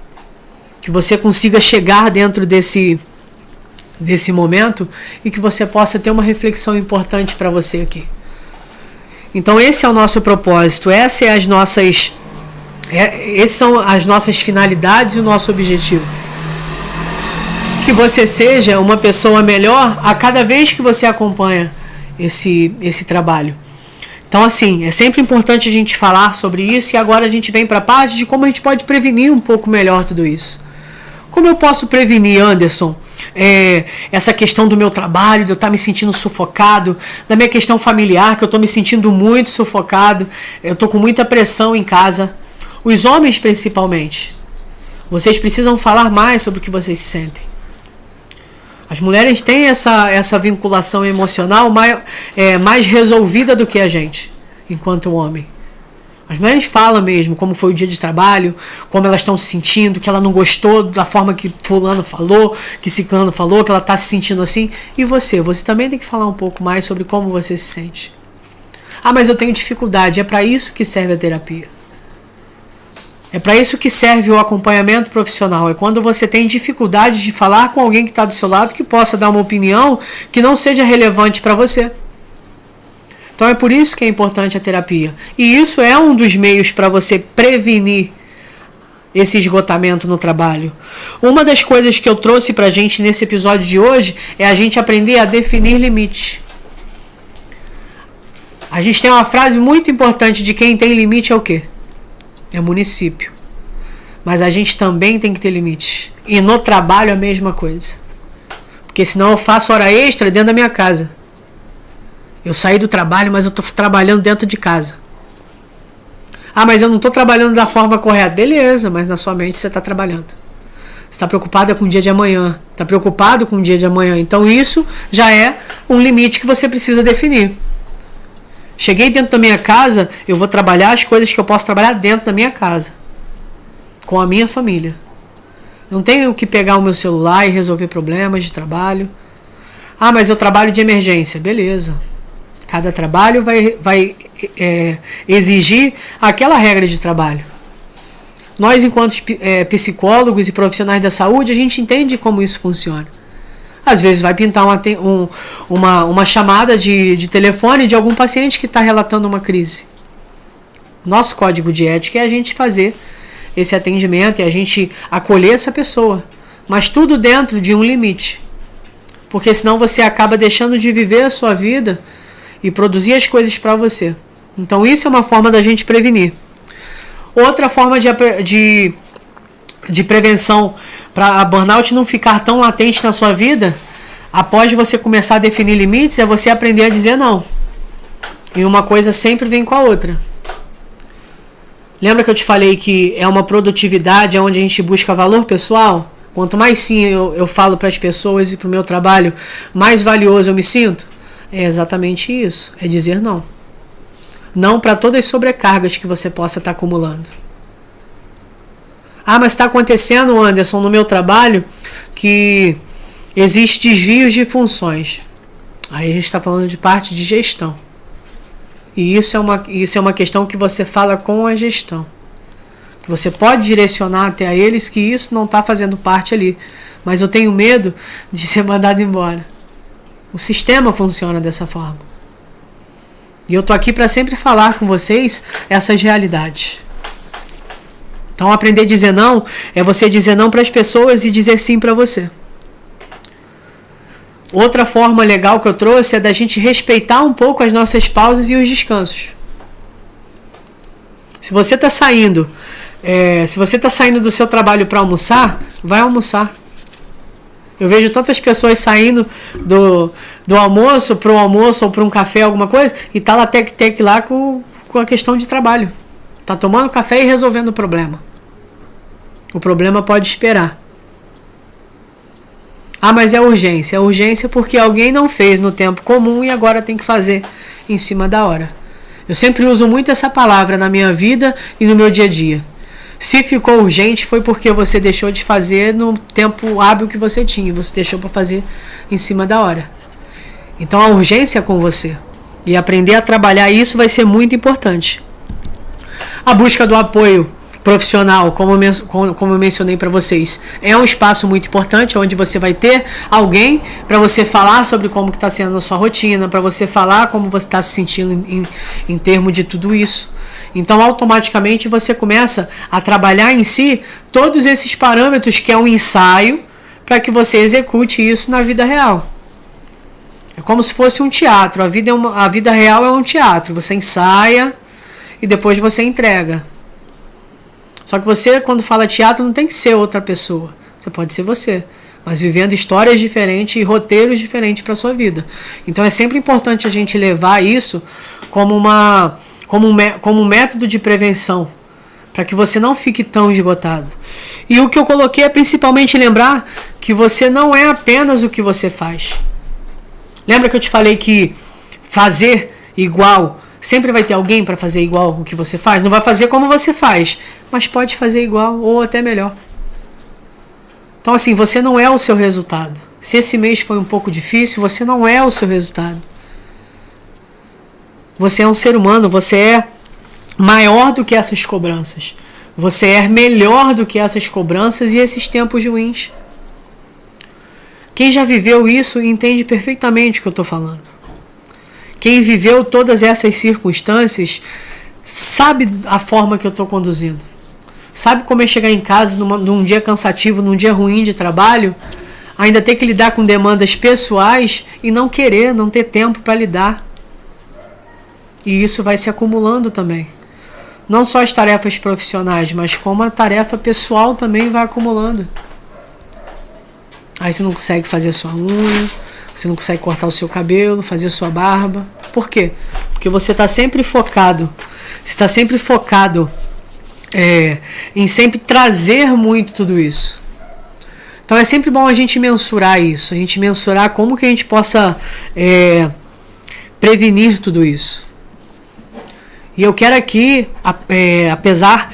Que você consiga chegar dentro desse momento e que você possa ter uma reflexão importante para você aqui. Então esse é o nosso propósito, essas são as nossas finalidades e o nosso objetivo. Que você seja uma pessoa melhor a cada vez que você acompanha esse trabalho. Então assim, é sempre importante a gente falar sobre isso e agora a gente vem para a parte de como a gente pode prevenir um pouco melhor tudo isso. Como eu posso prevenir, Anderson, essa questão do meu trabalho, de eu estar me sentindo sufocado, da minha questão familiar, que eu estou me sentindo muito sufocado, eu estou com muita pressão em casa. Os homens principalmente. Vocês precisam falar mais sobre o que vocês sentem. As mulheres têm essa vinculação emocional mais resolvida do que a gente, enquanto homem. As mulheres falam mesmo como foi o dia de trabalho, como elas estão se sentindo, que ela não gostou da forma que fulano falou, que ciclano falou, que ela está se sentindo assim. E você também tem que falar um pouco mais sobre como você se sente. Ah, mas eu tenho dificuldade. É para isso que serve a terapia. É para isso que serve o acompanhamento profissional. É quando você tem dificuldade de falar com alguém que está do seu lado, que possa dar uma opinião que não seja relevante para você. Então é por isso que é importante a terapia. E isso é um dos meios para você prevenir esse esgotamento no trabalho. Uma das coisas que eu trouxe para a gente nesse episódio de hoje é a gente aprender a definir limites. A gente tem uma frase muito importante de quem tem limite é o quê? É município. Mas a gente também tem que ter limites. E no trabalho a mesma coisa. Porque senão eu faço hora extra dentro da minha casa. Eu saí do trabalho, mas eu estou trabalhando dentro de casa. Ah, mas eu não estou trabalhando da forma correta. Beleza, mas na sua mente você está trabalhando. Você está preocupado com o dia de amanhã. Está preocupado com o dia de amanhã. Então isso já é um limite que você precisa definir. Cheguei dentro da minha casa, eu vou trabalhar as coisas que eu posso trabalhar dentro da minha casa. Com a minha família. Não tenho que pegar o meu celular e resolver problemas de trabalho. Ah, mas eu trabalho de emergência. Beleza. Cada trabalho vai exigir aquela regra de trabalho. Nós, enquanto psicólogos e profissionais da saúde, a gente entende como isso funciona. Às vezes vai pintar uma chamada de telefone de algum paciente que está relatando uma crise. Nosso código de ética é a gente fazer esse atendimento e a gente acolher essa pessoa. Mas tudo dentro de um limite. Porque senão você acaba deixando de viver a sua vida e produzir as coisas para você. Então isso é uma forma da gente prevenir. Outra forma de prevenção para a burnout não ficar tão latente na sua vida, após você começar a definir limites, é você aprender a dizer não. E uma coisa sempre vem com a outra. Lembra que eu te falei que é uma produtividade onde a gente busca valor pessoal? Quanto mais sim eu falo para as pessoas e para o meu trabalho, mais valioso eu me sinto? É exatamente isso, é dizer não. Não para todas as sobrecargas que você possa estar acumulando. Ah, mas está acontecendo, Anderson, no meu trabalho, que existe desvios de funções. Aí a gente está falando de parte de gestão. E isso é uma questão que você fala com a gestão. Que você pode direcionar até a eles que isso não está fazendo parte ali. Mas eu tenho medo de ser mandado embora. O sistema funciona dessa forma. E eu estou aqui para sempre falar com vocês essas realidades. Então aprender a dizer não é você dizer não para as pessoas e dizer sim para você. Outra forma legal que eu trouxe é da gente respeitar um pouco as nossas pausas e os descansos. Se você está saindo do seu trabalho para almoçar, vai almoçar. Eu vejo tantas pessoas saindo do almoço para o almoço ou para um café, alguma coisa, e tá lá tec lá com a questão de trabalho. Tá tomando café e resolvendo o problema. O problema pode esperar. Ah, mas é urgência. É urgência porque alguém não fez no tempo comum e agora tem que fazer em cima da hora. Eu sempre uso muito essa palavra na minha vida e no meu dia a dia. Se ficou urgente foi porque você deixou de fazer no tempo hábil que você tinha. Você deixou para fazer em cima da hora. Então a urgência é com você. E aprender a trabalhar isso vai ser muito importante. A busca do apoio profissional, como eu mencionei para vocês, é um espaço muito importante, onde você vai ter alguém para você falar sobre como está sendo a sua rotina, para você falar como você está se sentindo em termos de tudo isso. Então, automaticamente, você começa a trabalhar em si todos esses parâmetros, que é um ensaio, para que você execute isso na vida real. É como se fosse um teatro. A vida real é um teatro. Você ensaia e depois você entrega. Só que você, quando fala teatro, não tem que ser outra pessoa. Você pode ser você, mas vivendo histórias diferentes e roteiros diferentes para a sua vida. Então, é sempre importante a gente levar isso como um método de prevenção, para que você não fique tão esgotado. E o que eu coloquei é principalmente lembrar que você não é apenas o que você faz. Lembra que eu te falei que fazer igual, sempre vai ter alguém para fazer igual o que você faz? Não vai fazer como você faz, mas pode fazer igual ou até melhor. Então assim, você não é o seu resultado. Se esse mês foi um pouco difícil, você não é o seu resultado. Você é um ser humano, você é maior do que essas cobranças. Você é melhor do que essas cobranças e esses tempos ruins. Quem já viveu isso entende perfeitamente o que eu estou falando. Quem viveu todas essas circunstâncias sabe a forma que eu estou conduzindo. Sabe como é chegar em casa num dia cansativo, num dia ruim de trabalho, ainda ter que lidar com demandas pessoais e não ter tempo para lidar. E isso vai se acumulando também. não só as tarefas profissionais, mas como a tarefa pessoal também vai acumulando. Aí você não consegue fazer a sua unha, você não consegue cortar o seu cabelo, fazer a sua barba. Por quê? Porque você está sempre focado. Você está sempre focado em sempre trazer muito tudo isso. Então é sempre bom a gente mensurar isso, a gente mensurar como que a gente possa prevenir tudo isso. E eu quero aqui, apesar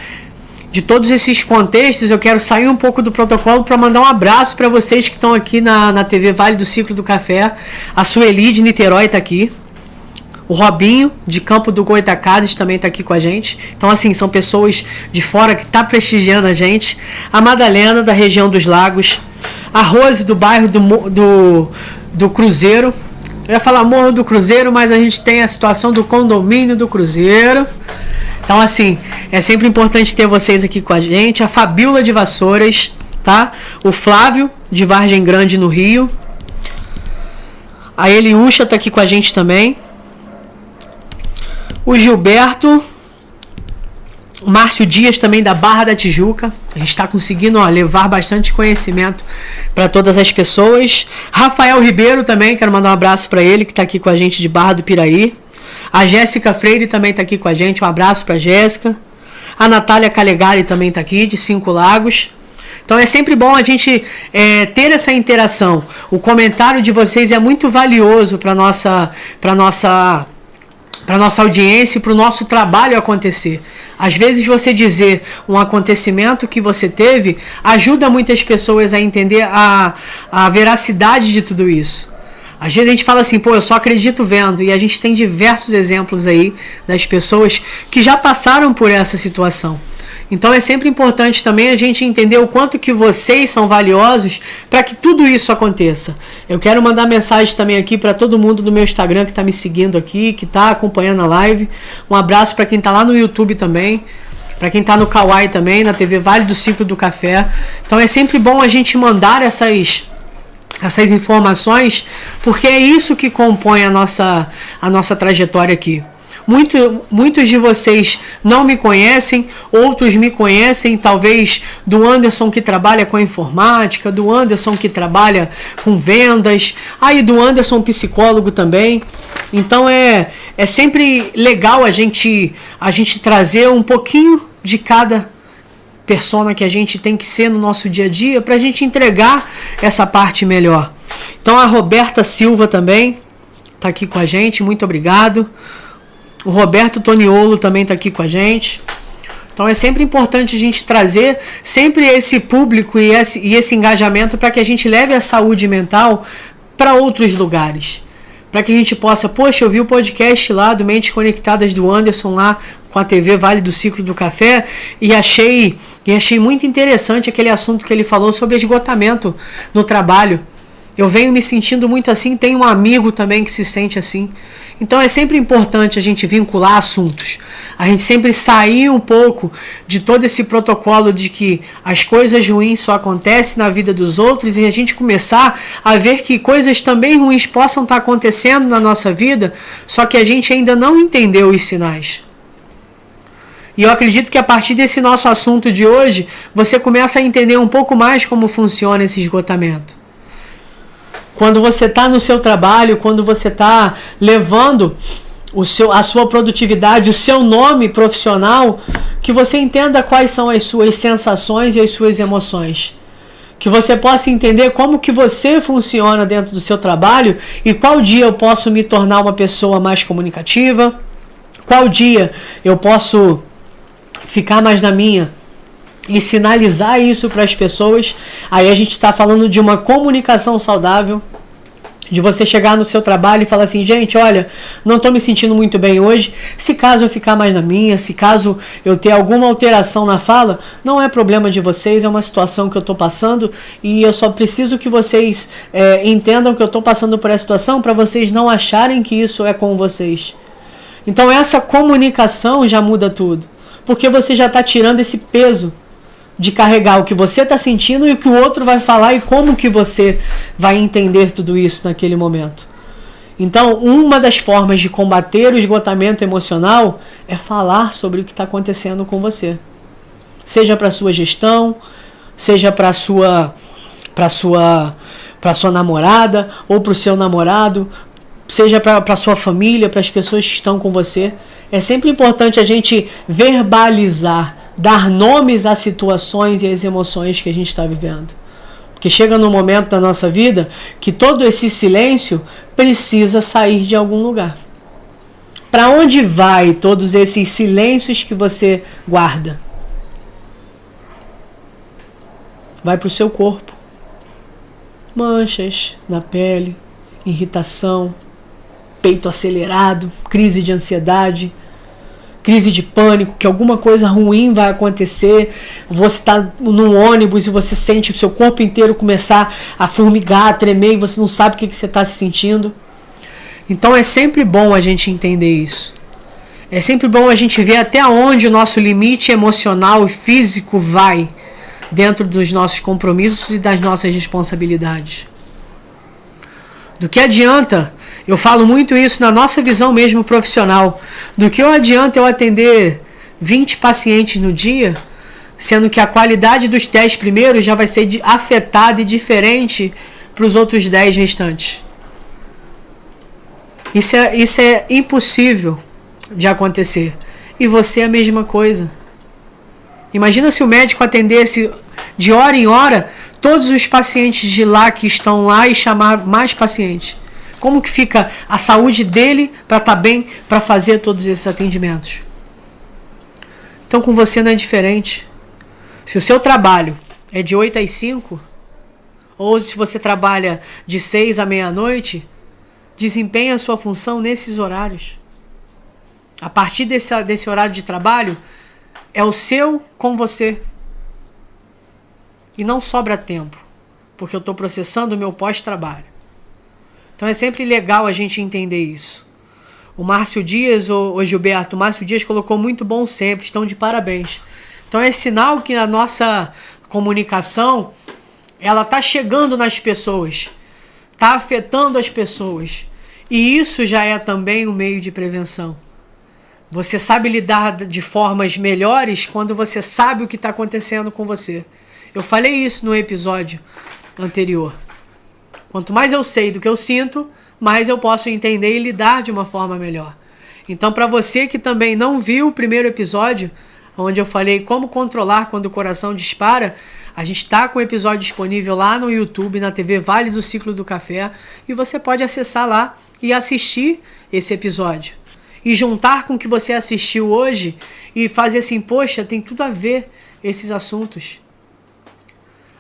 de todos esses contextos, eu quero sair um pouco do protocolo para mandar um abraço para vocês que estão aqui na TV Vale do Ciclo do Café. A Sueli de Niterói está aqui. O Robinho, de Campo do Goitacazes, também está aqui com a gente. Então, assim, são pessoas de fora que estão prestigiando a gente. A Madalena, da região dos Lagos. A Rose, do bairro do Cruzeiro. Eu ia falar Morro do Cruzeiro, mas a gente tem a situação do condomínio do Cruzeiro. Então, assim, é sempre importante ter vocês aqui com a gente. A Fabíola de Vassouras, tá? O Flávio, de Vargem Grande, no Rio. A Eliúcha está aqui com a gente também. O Gilberto. O Márcio Dias, também da Barra da Tijuca. A gente está conseguindo levar bastante conhecimento para todas as pessoas. Rafael Ribeiro também, quero mandar um abraço para ele, que está aqui com a gente de Barra do Piraí. A Jéssica Freire também está aqui com a gente, um abraço para a Jéssica. A Natália Calegari também está aqui, de 5 Lagos. Então é sempre bom a gente ter essa interação. O comentário de vocês é muito valioso para nossa audiência e para o nosso trabalho acontecer. Às vezes você dizer um acontecimento que você teve ajuda muitas pessoas a entender a veracidade de tudo isso. Às vezes a gente fala assim, eu só acredito vendo, e a gente tem diversos exemplos aí das pessoas que já passaram por essa situação. Então é sempre importante também a gente entender o quanto que vocês são valiosos para que tudo isso aconteça. Eu quero mandar mensagem também aqui para todo mundo do meu Instagram que está me seguindo aqui, que está acompanhando a live. Um abraço para quem está lá no YouTube também, para quem está no Kawaii também, na TV Vale do Ciclo do Café. Então é sempre bom a gente mandar essas informações, porque é isso que compõe a nossa trajetória aqui. Muitos de vocês não me conhecem, outros me conhecem, talvez do Anderson que trabalha com a informática, do Anderson que trabalha com vendas, aí do Anderson psicólogo também. Então é sempre legal a gente trazer um pouquinho de cada persona que a gente tem que ser no nosso dia a dia para a gente entregar essa parte melhor. Então a Roberta Silva também está aqui com a gente, muito obrigado. O Roberto Toniolo também está aqui com a gente. Então é sempre importante a gente trazer sempre esse público e esse engajamento para que a gente leve a saúde mental para outros lugares. Para que a gente possa, eu vi o podcast lá do Mentes Conectadas do Anderson lá com a TV Vale do Ciclo do Café e achei muito interessante aquele assunto que ele falou sobre esgotamento no trabalho. Eu venho me sentindo muito assim, tenho um amigo também que se sente assim. Então é sempre importante a gente vincular assuntos. A gente sempre sair um pouco de todo esse protocolo de que as coisas ruins só acontecem na vida dos outros e a gente começar a ver que coisas também ruins possam estar acontecendo na nossa vida, só que a gente ainda não entendeu os sinais. E eu acredito que a partir desse nosso assunto de hoje, você começa a entender um pouco mais como funciona esse esgotamento. Quando você está no seu trabalho, quando você está levando a sua produtividade, o seu nome profissional, que você entenda quais são as suas sensações e as suas emoções. Que você possa entender como que você funciona dentro do seu trabalho e qual dia eu posso me tornar uma pessoa mais comunicativa, qual dia eu posso ficar mais na minha e sinalizar isso para as pessoas. Aí a gente está falando de uma comunicação saudável, de você chegar no seu trabalho e falar assim, gente, olha, não estou me sentindo muito bem hoje, se caso eu ficar mais na minha, se caso eu ter alguma alteração na fala, não é problema de vocês, é uma situação que eu estou passando e eu só preciso que vocês entendam que eu estou passando por essa situação para vocês não acharem que isso é com vocês. Então essa comunicação já muda tudo, porque você já está tirando esse peso de carregar o que você está sentindo e o que o outro vai falar e como que você vai entender tudo isso naquele momento. Então, uma das formas de combater o esgotamento emocional é falar sobre o que está acontecendo com você. Seja para sua gestão, seja para sua namorada ou para o seu namorado, seja para sua família, para as pessoas que estão com você. É sempre importante a gente verbalizar, dar nomes às situações e às emoções que a gente está vivendo. Porque chega num momento da nossa vida que todo esse silêncio precisa sair de algum lugar. Para onde vai todos esses silêncios que você guarda? Vai para o seu corpo. Manchas na pele, irritação, peito acelerado, crise de ansiedade, crise de pânico, que alguma coisa ruim vai acontecer. Você está num ônibus e você sente o seu corpo inteiro começar a formigar, a tremer, e você não sabe o que você está se sentindo. Então é sempre bom a gente entender isso. É sempre bom a gente ver até onde o nosso limite emocional e físico vai dentro dos nossos compromissos e das nossas responsabilidades. Do que adianta, eu falo muito isso na nossa visão mesmo profissional, do que adianta eu atender 20 pacientes no dia, sendo que a qualidade dos 10 primeiros já vai ser afetada e diferente para os outros 10 restantes. Isso é impossível de acontecer. E você é a mesma coisa. Imagina se o médico atendesse de hora em hora todos os pacientes de lá que estão lá e chamar mais pacientes. Como que fica a saúde dele para estar bem para fazer todos esses atendimentos? Então com você não é diferente. Se o seu trabalho é de 8 às 5, ou se você trabalha de 6 à meia-noite, desempenha a sua função nesses horários. A partir desse horário de trabalho, é o seu com você. E não sobra tempo, porque eu estou processando o meu pós-trabalho. Então é sempre legal a gente entender isso. O Márcio Dias, o Gilberto, o Márcio Dias colocou muito bom sempre, estão de parabéns. Então é sinal que a nossa comunicação, ela está chegando nas pessoas, está afetando as pessoas. E isso já é também um meio de prevenção. Você sabe lidar de formas melhores quando você sabe o que está acontecendo com você. Eu falei isso no episódio anterior. Quanto mais eu sei do que eu sinto, mais eu posso entender e lidar de uma forma melhor. Então, para você que também não viu o primeiro episódio, onde eu falei como controlar quando o coração dispara, a gente está com o episódio disponível lá no YouTube, na TV Vale do Ciclo do Café, e você pode acessar lá e assistir esse episódio. E juntar com o que você assistiu hoje e fazer assim, poxa, tem tudo a ver esses assuntos.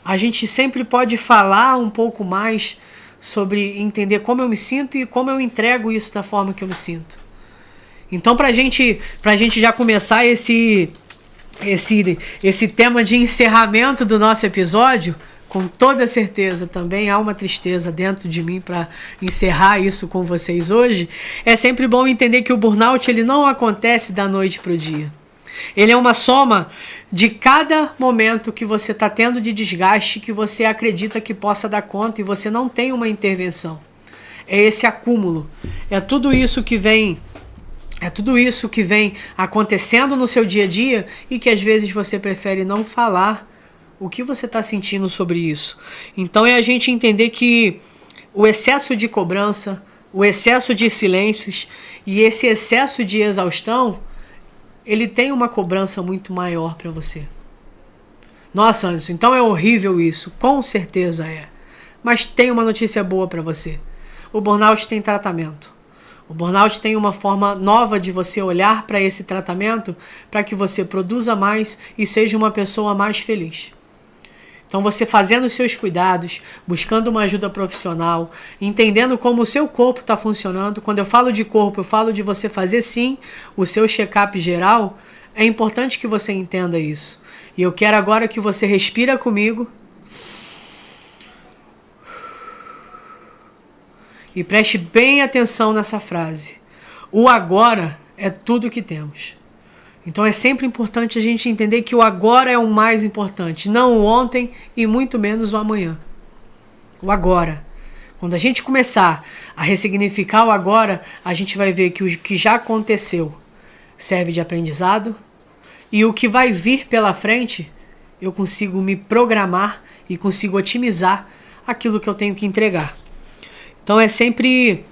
A gente sempre pode falar um pouco mais sobre entender como eu me sinto e como eu entrego isso da forma que eu me sinto. Então, pra gente já começar esse tema de encerramento do nosso episódio, com toda certeza também há uma tristeza dentro de mim para encerrar isso com vocês hoje. É sempre bom entender que o burnout ele não acontece da noite para o dia. Ele é uma soma de cada momento que você está tendo de desgaste que você acredita que possa dar conta e você não tem uma intervenção. É esse acúmulo. É tudo isso que vem acontecendo no seu dia a dia e que às vezes você prefere não falar o que você está sentindo sobre isso. Então é a gente entender que o excesso de cobrança, o excesso de silêncios e esse excesso de exaustão, ele tem uma cobrança muito maior para você. Nossa, Anderson, então é horrível isso. Com certeza é. Mas tem uma notícia boa para você. O burnout tem tratamento. O burnout tem uma forma nova de você olhar para esse tratamento para que você produza mais e seja uma pessoa mais feliz. Então você fazendo os seus cuidados, buscando uma ajuda profissional, entendendo como o seu corpo está funcionando. Quando eu falo de corpo, eu falo de você fazer sim o seu check-up geral. É importante que você entenda isso. E eu quero agora que você respira comigo. E preste bem atenção nessa frase. O agora é tudo que temos. Então é sempre importante a gente entender que o agora é o mais importante. Não o ontem e muito menos o amanhã. O agora. Quando a gente começar a ressignificar o agora, a gente vai ver que o que já aconteceu serve de aprendizado e o que vai vir pela frente, eu consigo me programar e consigo otimizar aquilo que eu tenho que entregar. Então é sempre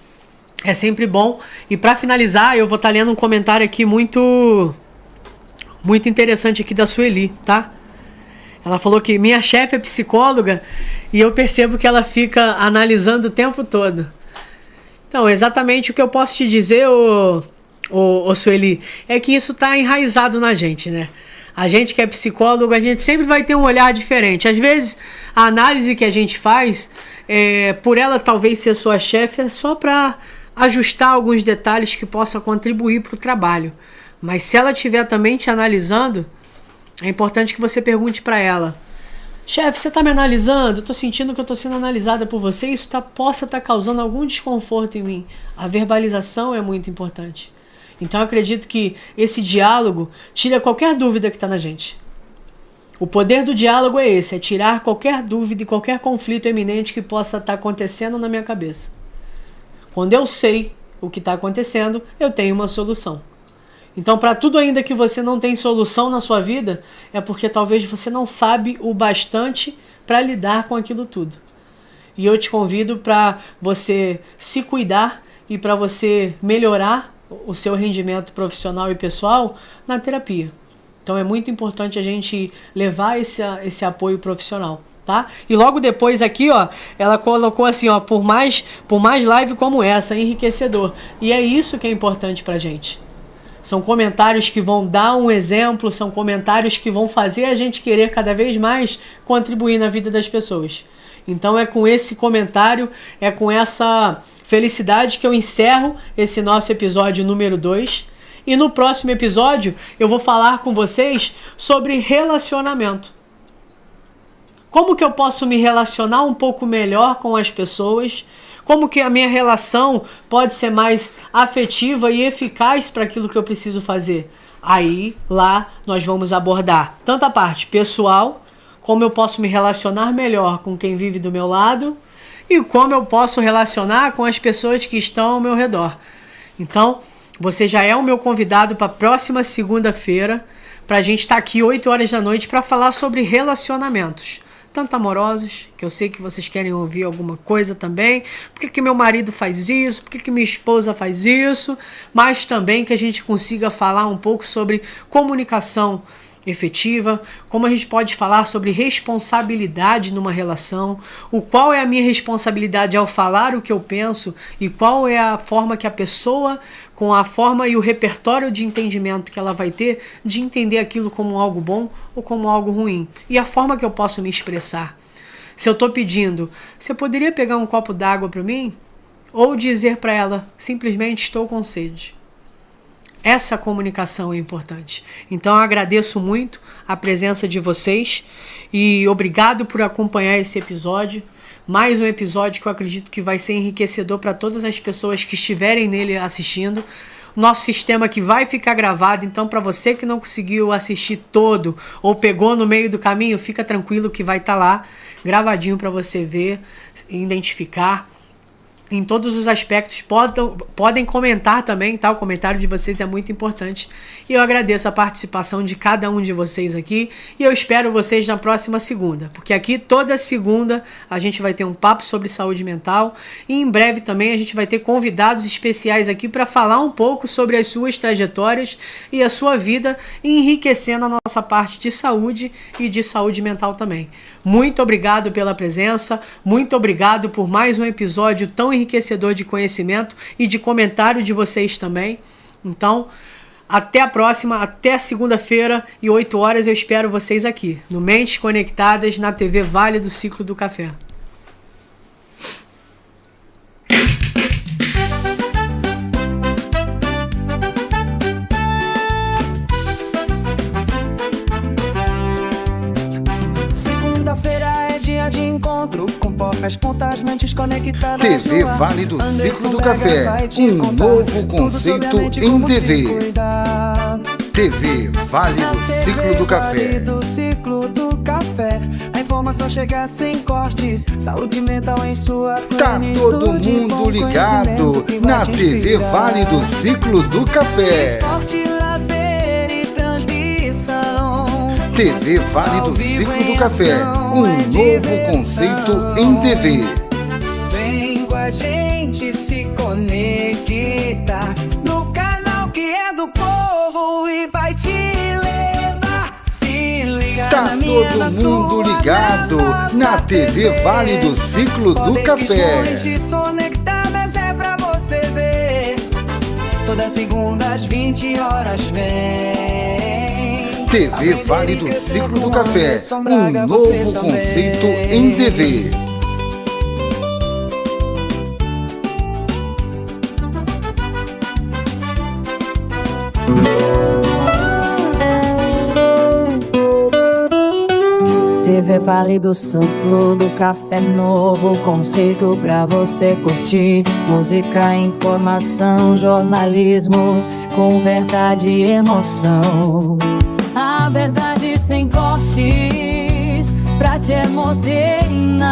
bom. E para finalizar, eu vou estar lendo um comentário aqui muito interessante aqui da Sueli, tá? Ela falou que minha chefe é psicóloga e eu percebo que ela fica analisando o tempo todo. Então, exatamente o que eu posso te dizer, Sueli, é que isso está enraizado na gente, né? A gente que é psicólogo, a gente sempre vai ter um olhar diferente. Às vezes, a análise que a gente faz, por ela talvez ser sua chefe, é só para ajustar alguns detalhes que possam contribuir para o trabalho. Mas se ela estiver também te analisando, é importante que você pergunte para ela: chefe, você está me analisando? Eu estou sentindo que eu estou sendo analisada por você. Isso possa estar causando algum desconforto em mim. A verbalização é muito importante. Então eu acredito que esse diálogo tira qualquer dúvida que está na gente. O poder do diálogo é esse, é tirar qualquer dúvida e qualquer conflito eminente que possa estar acontecendo na minha cabeça. Quando eu sei o que está acontecendo, eu tenho uma solução. Então, para tudo ainda que você não tem solução na sua vida, é porque talvez você não sabe o bastante para lidar com aquilo tudo. E eu te convido para você se cuidar e para você melhorar o seu rendimento profissional e pessoal na terapia. Então é muito importante a gente levar esse apoio profissional, tá? E logo depois aqui, ó, ela colocou assim, ó, por mais live como essa, enriquecedor. E é isso que é importante pra gente. São comentários que vão dar um exemplo, são comentários que vão fazer a gente querer cada vez mais contribuir na vida das pessoas. Então é com esse comentário, é com essa felicidade que eu encerro esse nosso episódio número 2. E no próximo episódio eu vou falar com vocês sobre relacionamento. Como que eu posso me relacionar um pouco melhor com as pessoas? Como que a minha relação pode ser mais afetiva e eficaz para aquilo que eu preciso fazer? Aí, lá, nós vamos abordar tanto a parte pessoal, como eu posso me relacionar melhor com quem vive do meu lado e como eu posso relacionar com as pessoas que estão ao meu redor. Então, você já é o meu convidado para a próxima segunda-feira, para a gente estar aqui 8 horas da noite para falar sobre relacionamentos. Tanto amorosos, que eu sei que vocês querem ouvir alguma coisa também. Por que meu marido faz isso? Por que minha esposa faz isso? Mas também que a gente consiga falar um pouco sobre comunicação efetiva, como a gente pode falar sobre responsabilidade numa relação, o qual é a minha responsabilidade ao falar o que eu penso e qual é a forma que a pessoa, com a forma e o repertório de entendimento que ela vai ter de entender aquilo como algo bom ou como algo ruim, e a forma que eu posso me expressar. Se eu estou pedindo, você poderia pegar um copo d'água para mim? Ou dizer para ela, simplesmente estou com sede. Essa comunicação é importante. Então eu agradeço muito a presença de vocês e obrigado por acompanhar esse episódio. Mais um episódio que eu acredito que vai ser enriquecedor para todas as pessoas que estiverem nele assistindo. Nosso sistema que vai ficar gravado, então para você que não conseguiu assistir todo ou pegou no meio do caminho, fica tranquilo que vai estar lá gravadinho para você ver, identificar. Em todos os aspectos, podem comentar também, tá? O comentário de vocês é muito importante. E eu agradeço a participação de cada um de vocês aqui. E eu espero vocês na próxima segunda. Porque aqui, toda segunda, a gente vai ter um papo sobre saúde mental. E em breve também a gente vai ter convidados especiais aqui para falar um pouco sobre as suas trajetórias e a sua vida, enriquecendo a nossa parte de saúde e de saúde mental também. Muito obrigado pela presença. Muito obrigado por mais um episódio tão enriquecedor de conhecimento e de comentário de vocês também. Então, até a próxima, até segunda-feira e 8 horas eu espero vocês aqui, no Mentes Conectadas, na TV Vale do Ciclo do Café. De encontro com poucas pontas, mentes conectadas. TV Vale do Ciclo do Café, um novo conceito em TV. TV Vale do Ciclo do Café. café. A informação chega sem cortes, saúde mental em sua Tá plenitude. todo mundo ligado Que vai na te TV inspirar. Vale do Ciclo do Café. Esporte, lazer e transmissão. TV Vale do Ciclo do Café, um novo conceito em TV. Vem com a gente se conectar no canal que é do povo e vai te levar. Se liga Tá na minha, na todo mundo sua, ligado nossa na TV Vale do Ciclo do Café. Podcasts conectadas é pra você ver. Toda segunda às 20 horas vem. TV Vale do Ciclo do Café, um novo conceito em TV. TV Vale do Ciclo do Café, novo conceito pra você curtir. Música, informação, jornalismo com verdade e emoção. A verdade sem cortes pra te emocionar.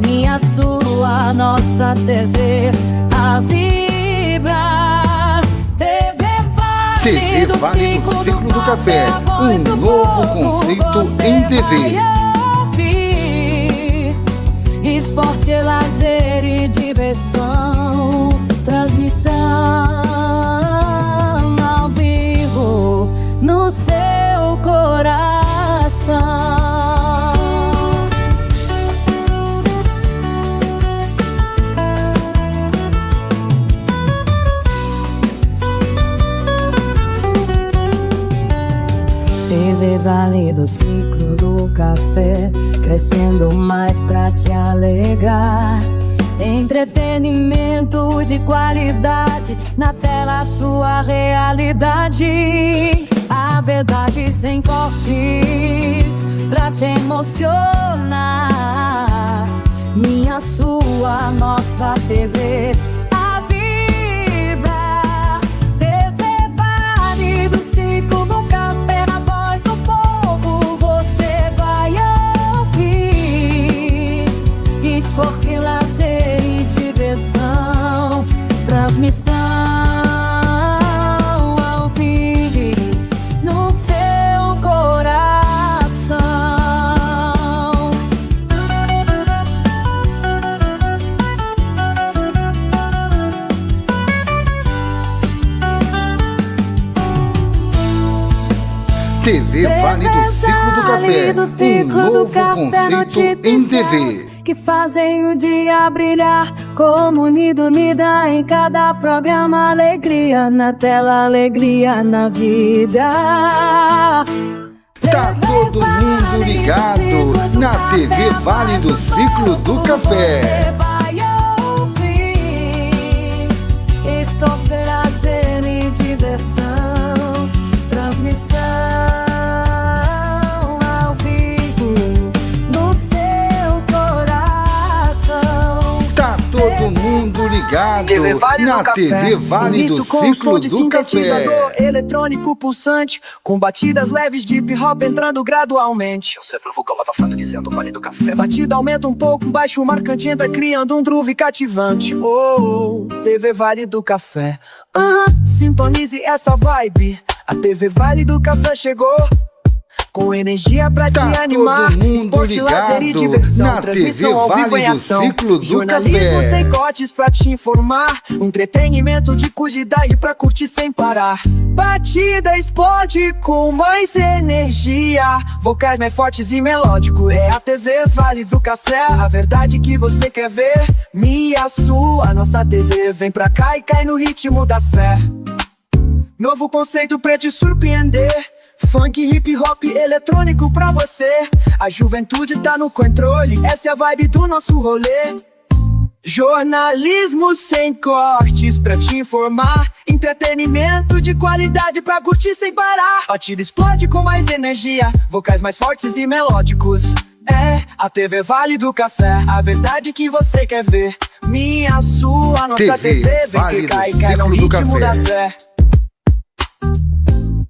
Minha, sua, nossa TV a vibrar. TV Vale do Ciclo do Café, um novo conceito em TV. Esporte, lazer e diversão. Transmissão ao vivo no seu coração. TV Vale do Ciclo do Café, crescendo mais pra te alegrar. Entretenimento de qualidade, na tela sua realidade. A verdade sem cortes, pra te emocionar. Minha, sua, nossa TV a vibrar. TV Vale do Ciclo do Café, na voz do povo você vai ouvir. Esporte, lazer e diversão. Transmissão ao vivo no seu coração. TV Vale do Ciclo do Café, um novo conceito em TV. Que fazem o dia brilhar, como unida em cada programa. Alegria na tela, alegria na vida. Tá todo mundo ligado na TV Vale do Ciclo do Café. Você vai ouvir. Esporte, lazer e diversão. Transmissão ao vivo no seu coração. Tá todo mundo ligado TV Vale do na Café. TV Vale do Isso com som Ciclo de do sintetizador Café. eletrônico pulsante, com batidas leves de hip hop entrando gradualmente. Eu sempre vou abafando dizendo Vale do Café. Batida aumenta um pouco, baixo marcante entra criando um groove cativante. Oh, TV Vale do Café. Sintonize essa vibe. A TV Vale do Café chegou, com energia pra Tá te animar. todo mundo Esporte, lazer e ligado diversão. na Transmissão TV ao vivo Vale em do ação. Ciclo do Jornalismo Café. sem cortes pra te informar. Entretenimento de qualidade pra curtir sem parar. Batida explode com mais energia. Vocais mais fortes e melódico. É a TV Vale do Café, a verdade que você quer ver. Minha, sua, nossa TV. Vem pra cá e cai no ritmo da sé. Novo conceito pra te surpreender. Funk, hip hop, eletrônico pra você. A juventude tá no controle, essa é a vibe do nosso rolê. Jornalismo sem cortes pra te informar. Entretenimento de qualidade pra curtir sem parar. Batida explode com mais energia, vocais mais fortes e melódicos. É a TV Vale do Café, a verdade que você quer ver. Minha, sua, nossa TV TV. Vem Vale que do cai no Ciclo do ritmo Café. da sé.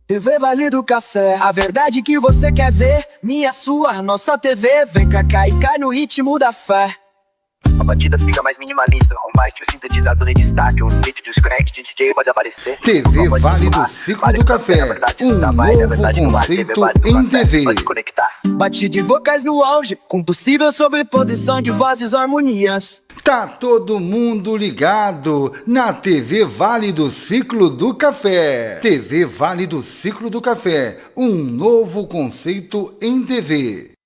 TV Vale do Café, a verdade que você quer ver. Minha, sua, nossa TV. Vem cá, cai no ritmo da fé. A batida fica mais minimalista, um baixo sintetizador em destaque, um beat de scratch de DJ pode aparecer. TV Vale do Ciclo do Café, um novo conceito em TV. Pode conectar. Batida de vocais no auge, com possível sobreposição de vozes e harmonias. Tá todo mundo ligado na TV Vale do Ciclo do Café. TV Vale do Ciclo do Café, um novo conceito em TV.